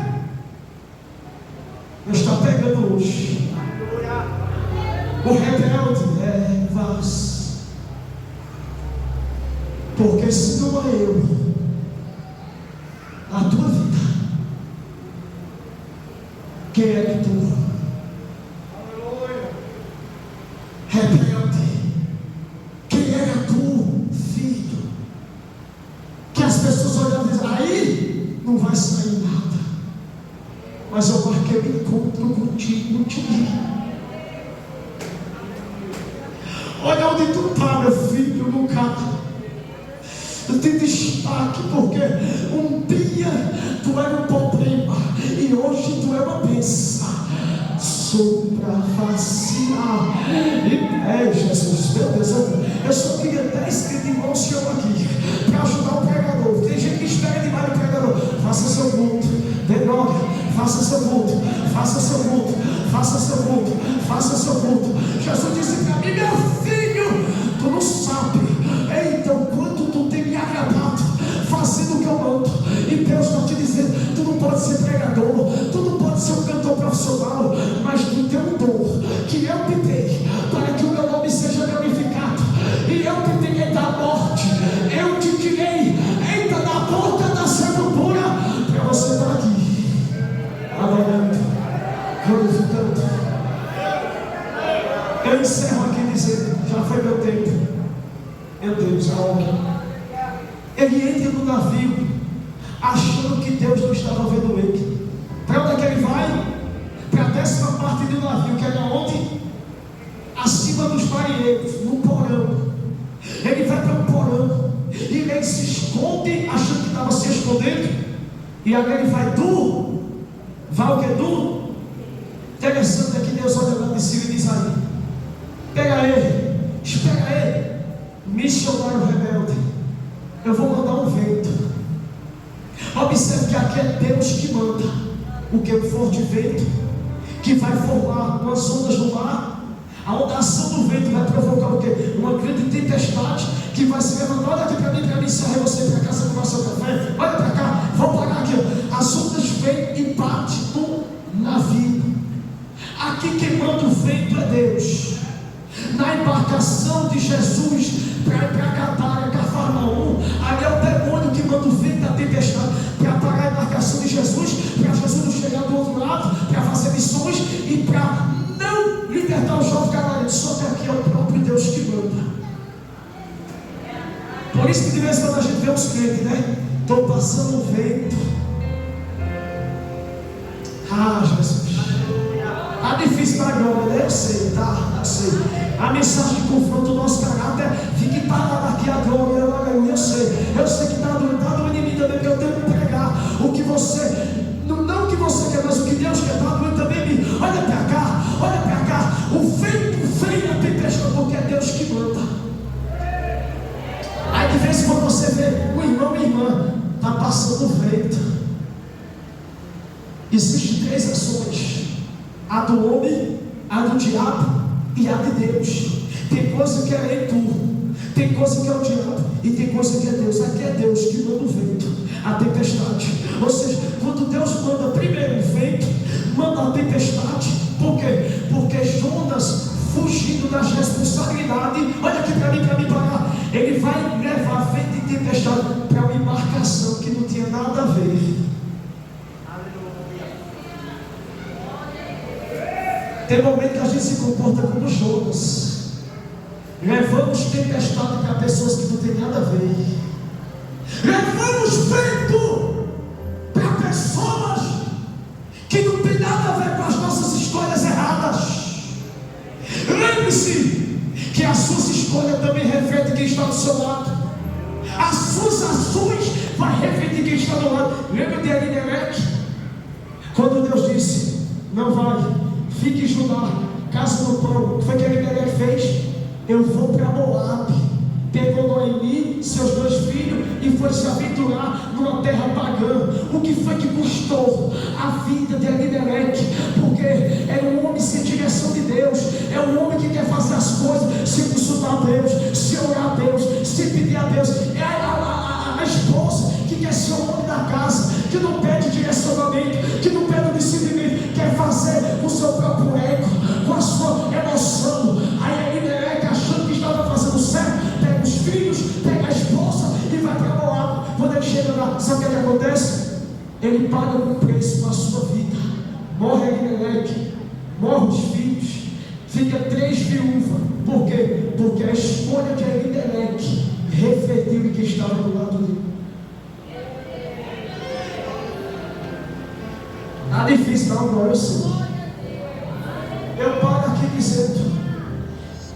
Deus está pegando hoje. O rebelde vaz. Porque se não é eu, a tua vida, quem é que tu? Rebelde. Quem era tu, filho? Que as pessoas olham e dizem: aí não vai sair nada. Mas eu marquei um encontro contigo, não te vi. Olha onde tu está, meu filho, no carro. Tu tem destaque, porque um dia tu era um problema e hoje tu é uma bênção. Suprafacial. Jesus, meu Deus, eu só queria 10 irmãos que eu aqui para ajudar o pregador. Tem gente que espera demais o pregador. Faça seu culto, dê glória, faça seu culto, faça seu culto, faça seu culto, faça seu culto. Jesus disse para mim: meu filho, tu não sabe, então quanto tu tem me agradado fazendo o que eu mando. E Deus está te dizendo: tu não pode ser pregador, tu não pode ser um cantor profissional, mas tu tem um dom que eu te dei para que o meu nome seja glorificado. E eu te tirei da morte, eu te tirei, eita, da boca da sepultura, para você estar aqui adorando, glorificando. Eu encerro aqui dizendo: já foi meu tempo. Meu Deus, a hora. Ele entra no navio achando que Deus não estava vendo ele. Para onde é que ele vai? Para a 10ª parte do navio, que era onde? Acima dos marinheiros, no porão. Ele vai para um porão e ele se esconde, achando que estava se escondendo. E agora ele vai o que? Interessante é que Deus olha lá de cima e diz: aí, pega ele, espera ele, missionário rebelde. Eu vou mandar um vento Observe que aqui é Deus que manda. O que é um forte vento que vai formar umas ondas no mar. A ação do vento vai provocar o quê? Uma grande tempestade que vai se levantar. Olha aqui para mim, Serra, você para casa com o nosso café. Olha para cá, vamos parar aqui. As ondas vêm e batem no navio. Aqui quem manda o vento é Deus. Na embarcação de Jesus para ir para Gadara, Cafarnaum, ali é o demônio que manda o vento da tempestade para parar a embarcação de Jesus, para Jesus não chegar do outro lado, para fazer missões e para não libertar o jovem gadareno. Só que aqui é o próprio Deus que manda. Por isso que de vez em quando a gente vê os crentes, né? Estou passando o vento. Ah, Jesus. Tá difícil para a glória, né? Eu sei, tá? Eu sei. A mensagem que confronta o nosso caráter, fique parado aqui a glória, aleluia. Eu sei que está doendo em mim também, porque eu tenho que pregar o que você, não o que você quer, mas o que Deus quer, está doendo também em mim. Olha para cá, o vento vem na tempestade, porque é Deus que manda. Aí de vez em quando você vê um irmão e irmã, está passando o vento. Existem 3 ações: a do homem, a do diabo e a de Deus. Tem coisa que é tu, tem coisa que é o diabo e tem coisa que é Deus. Aqui é Deus que manda o vento, a tempestade. Ou seja, quando Deus manda primeiro o vento, manda a tempestade. Por quê? Porque Jonas, fugindo das responsabilidades, olha aqui para mim parar, ele vai levar vento e tempestade para uma embarcação que não tinha nada a ver. Tem momento que a gente se comporta como Jonas. Levamos tempestade para pessoas que não tem nada a ver. Levamos vento para pessoas que não tem nada a ver com as nossas escolhas erradas. Lembre-se que as suas escolhas também refletem quem está do seu lado. As suas ações vão refletir quem está do lado. Lembra de Elimelec? Quando Deus disse: não vai, fique em Judá, casa no pão. O que foi que Elimelec fez? Eu vou para Moab. Pegou Noemi, seus 2 filhos, e foi se aventurar numa terra pagã. O que foi que custou a vida de Elimelec? Porque é um homem sem direção de Deus. É um homem que quer fazer as coisas sem consultar a Deus, sem orar a Deus, sem pedir a Deus. É a esposa que quer ser o homem da casa, que não pede direcionamento, que não pede discernimento, quer fazer com o seu próprio ego, com a sua emoção. Aí Elimelec, achando que estava fazendo certo, pega os filhos, pega a esposa e vai para Moab. Quando ele chega lá, sabe o que acontece? Ele paga um preço na sua vida. Morre Elimelec, morre os filhos, fica 3 viúvas. Por quê? Porque a escolha de Elimelec refletiu em quem estava do lado dele. Tá difícil não, agora eu sei. Eu paro aqui dizendo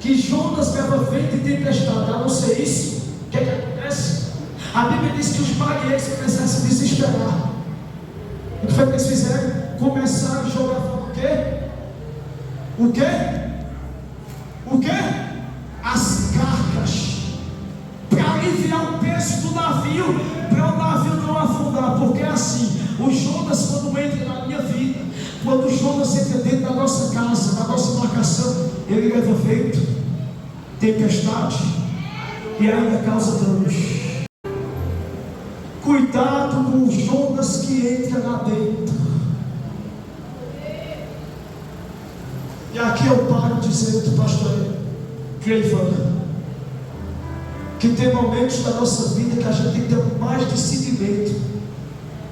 que Jonas leva vento e tempestade. A não ser isso, o que acontece? A Bíblia diz que os marinheiros começaram a se desesperar. O que foi que eles fizeram? Começaram a jogar fora o quê? O quê? O quê? As cargas, para aliviar o peso do navio, para o navio não afundar. Porque é assim, o Jonas, quando entra na minha vida, quando o Jonas entra dentro da nossa casa, da nossa embarcação, ele leva vento, tempestade e ainda causa danos. Cuidado com o Jonas que entra lá dentro. E aqui eu paro dizendo, pastor Cleiton, que tem momentos da nossa vida que a gente tem que ter mais discernimento.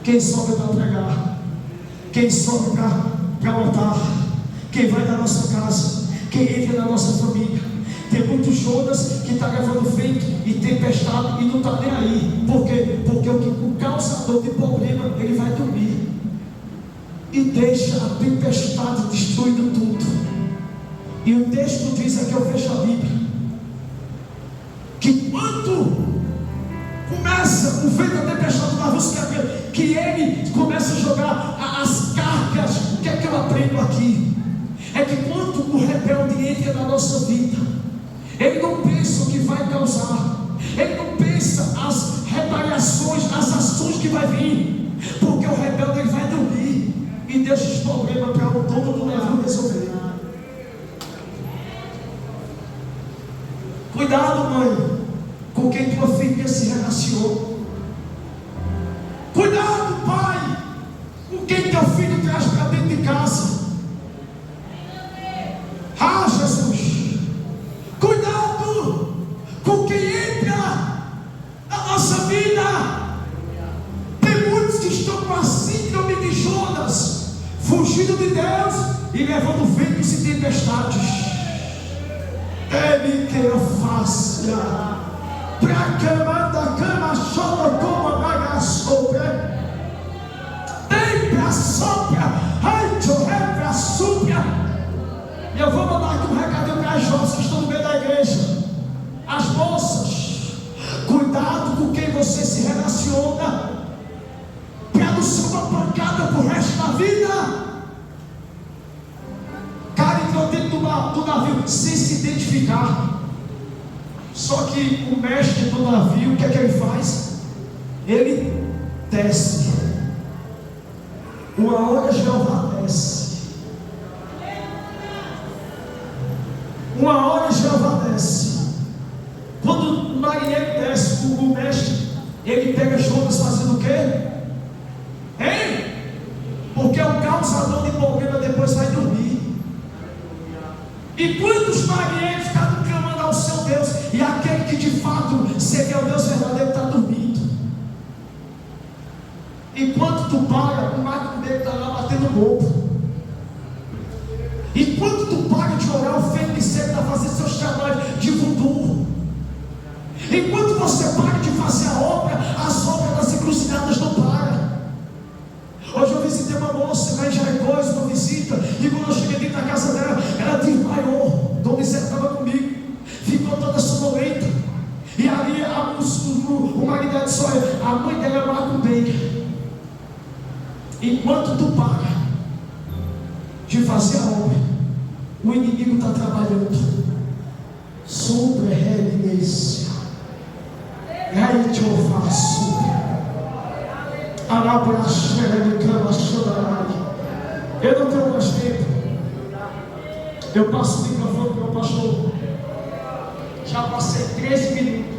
Quem sobe para pregar, quem sobe para altar, quem vai da nossa casa, quem entra na nossa família. Tem muitos Jonas que está levando vento e tempestade e não está nem aí. Por quê? Porque o causador de problema, ele vai dormir e deixa a tempestade destruindo tudo. E o texto diz aqui, eu fecho a Bíblia, que quando começa o vento da tempestade do navio, que ele começa a jogar as cargas. O que é que eu aprendo aqui? É que quando o rebelde entra na nossa vida, ele não pensa o que vai causar, ele não pensa as retaliações, as ações que vai vir. deixa os problemas para o dono do navio resolver. Cuidado, mãe, com quem tua filha se relaciona. Cuidado, pai, com quem teu filho traz para dentro de casa. Ah, Jesus, cuidado com quem entra na nossa vida. Tem muitos que estão com a síndrome de Jonas, fugindo de Deus e levando ventos e tempestades. Ele que face pra cama da cama chora como a vaga sopra. Tem pra sopra, ai, choré pra supra. E eu vou mandar aqui um recado para as jovens que estão no meio da igreja. As moças, cuidado com quem você se relaciona, para não ser uma pancada pro resto da vida. Cara entrou dentro do navio sem se identificar. Só que o mestre do navio, o que é que ele faz? Ele desce. Uma hora Jeová desce. Uma hora Jeová desce. Quando o marinheiro desce, o mestre, ele pega Jonas fazendo o quê? Hein? Porque o causador de problema depois vai dormir. E quantos marinheiros ficaram clamando ao seu Deus, e aquele que de fato seria o Deus verdadeiro está dormindo. Enquanto tu para, o macumbeiro está lá batendo bobo. Enquanto tu para de orar, o feiticeiro está fazendo seus trabalhos de voodoo. Enquanto você para de fazer a obra, as obras das encruzilhadas não param. Hoje eu visitei uma moça lá em Jericó, uma visita, e quando eu cheguei dentro da casa dela, ela desmaiou. Dona Isé estava comigo, ficou toda sonolenta. E ali o marido dela disse: olha, a mãe dela é macumbeira. Enquanto tu para de fazer a obra, o inimigo está trabalhando. Sobre a religência, aí te eu faço. Eu não tenho mais tempo. Eu passo o microfone para o pastor. Já passei 13 minutos.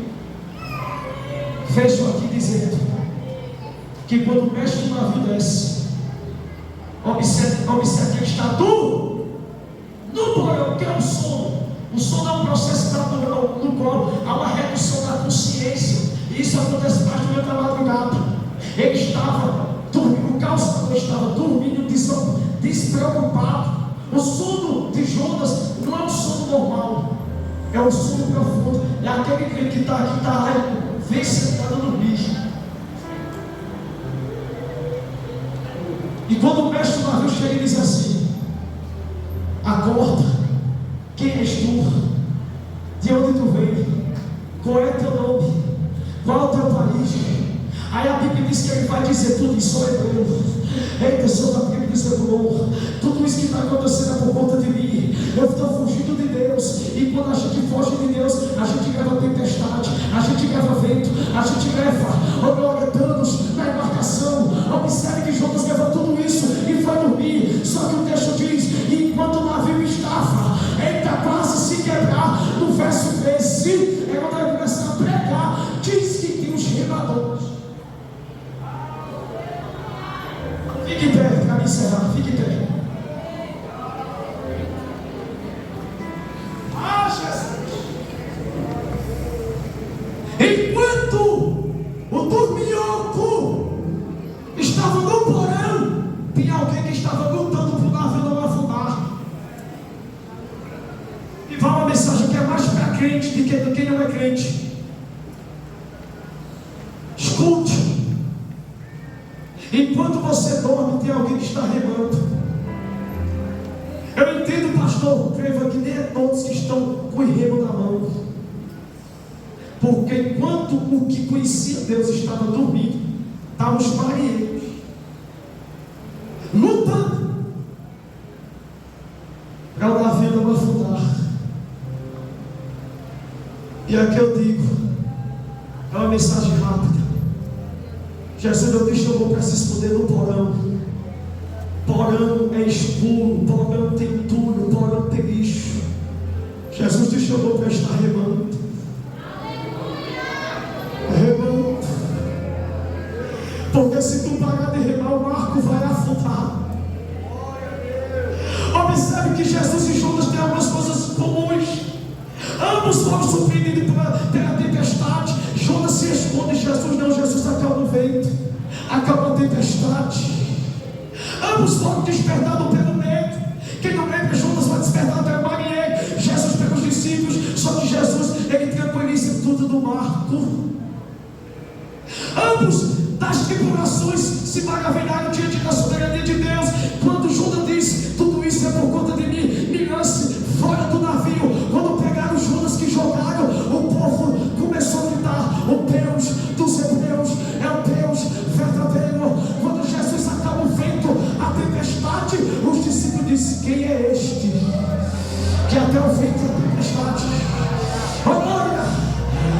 Fecho aqui dizendo que quando o mestre do navio desce, observe que ele está duro no porão, que é o sono. O sono é um processo que está no colo, há uma redução da consciência. E isso acontece mais durante a madrugada. Ele estava dormindo, o causador estava dormindo, despreocupado. O sono de Jonas não é um sono normal, é um sono profundo. É aquele que está lá, vem sentado no bicho. E quando o mestre do navio chega e diz assim: acorda, quem és tu? De onde tu vem? Qual é teu nome? Qual é o teu país? Aí a Bíblia diz que ele vai dizer tudo isso, sou hebreu. Eita, sou da Bíblia diz tudo isso que está acontecendo é por conta de mim. Eu estou fugindo de Deus. E quando a gente foge de Deus, a gente leva tempestade, a gente leva vento, a gente leva danos na embarcação. Observe que Jonas levou tudo isso e foi dormir. Só que o texto diz: enquanto o navio estava, ele está quase se quebrar. No verso 13, é quando ele começa a pregar, diz que tem os remadores. Fique em pé para me encerrar, fique em pé. Ah, Jesus! Enquanto o dorminhoco estava no porão, tinha alguém que estava lutando para o navio não afundar. E vai uma mensagem que é mais para crente do que quem não é crente. Escute. Enquanto você dorme, tem alguém que está remando. Eu entendo, pastor, creio que nem é todos que estão com o remo na mão. Porque enquanto o que conhecia Deus estava dormindo, estavam os marinheiros lutando para o navio não afundar. E aqui eu digo, é uma mensagem rápida. Jesus, eu deixo, eu vou para se esconder no porão. porão é escuro, porão tem entulho, porão tem lixo. Jesus te chamou para estar remando. Remando. Porque se tu parar de remar, o barco vai afundar. Observe que Jesus e Jonas têm algumas coisas comuns. Ambos foram surpreendidos pela tempestade. Jonas se esconde, Jesus não. Jesus acalma o vento, acalma a tempestade. Ambos foram despertados pelo medo. Quem não lembra, Jonas vai despertar até o marinheiro. Jesus pega os discípulos, só que Jesus, ele tranquiliza tudo no barco. Ambos das tribulações se maravilharam diante da soberania de Deus. Quando Jonas diz, tudo isso é por conta de mim, me lance fora do navio. Quando pegaram Jonas que jogaram, o povo começou a gritar: o Deus dos hebreus é o Deus verdadeiro. Quando Jesus acalma o vento, a tempestade, os discípulos dizem: quem é este que até o vento e a tempestade? Glória,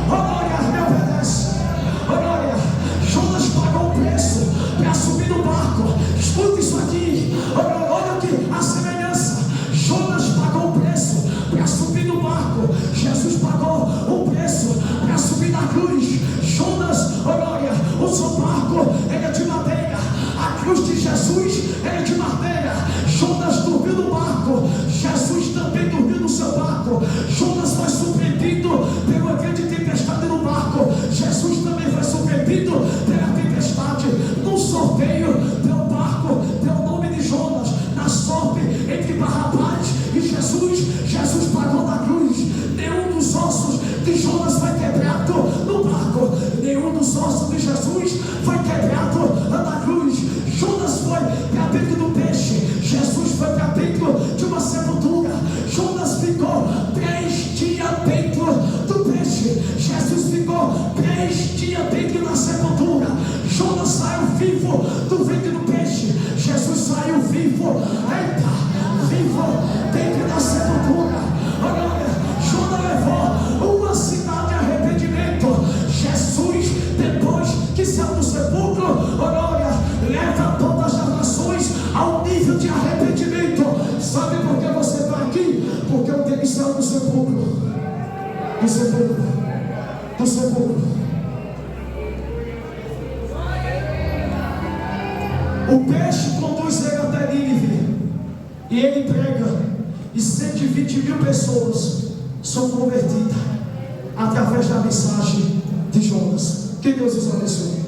me obedece. Glória, Jonas pagou o preço para subir no barco. Escuta isso aqui. Olha aqui a semelhança. Jonas pagou o preço para subir no barco. Jesus pagou o preço para subir na cruz. Jonas, glória, o seu barco é de madeira. A cruz de Jesus é de madeira. Jonas dormiu no barco. Jesus também dormiu no seu barco. Jonas foi surpreendido pela grande tempestade no barco. Jesus também foi surpreendido pela tempestade. No sorteio, teu barco, teu nome de Jonas, na sorte entre Barrabás e Jesus pagou na cruz. Nenhum dos ossos de Jonas foi quebrado no barco. Nenhum dos ossos de Jesus foi quebrado na cruz. Jonas foi para dentro do peixe. Jesus foi para dentro de uma sepultura. Jonas ficou 3 dias dentro do peixe. Jesus ficou 3 dias dentro da sepultura. Jonas saiu vivo do ventre do peixe. Jesus saiu vivo, vivo dentro da sepultura. Olha, Jonas levou uma cidade a arrependimento. Jesus, depois que saiu do sepulcro, olha, leva todas as nações ao nível de arrependimento. Sabe por que você está aqui? Porque o dele saiu do sepulcro. Do sepulcro. O peixe conduz ele até Nínive e ele prega, e 120 mil pessoas são convertidas através da mensagem de Jonas. Que Deus os abençoe.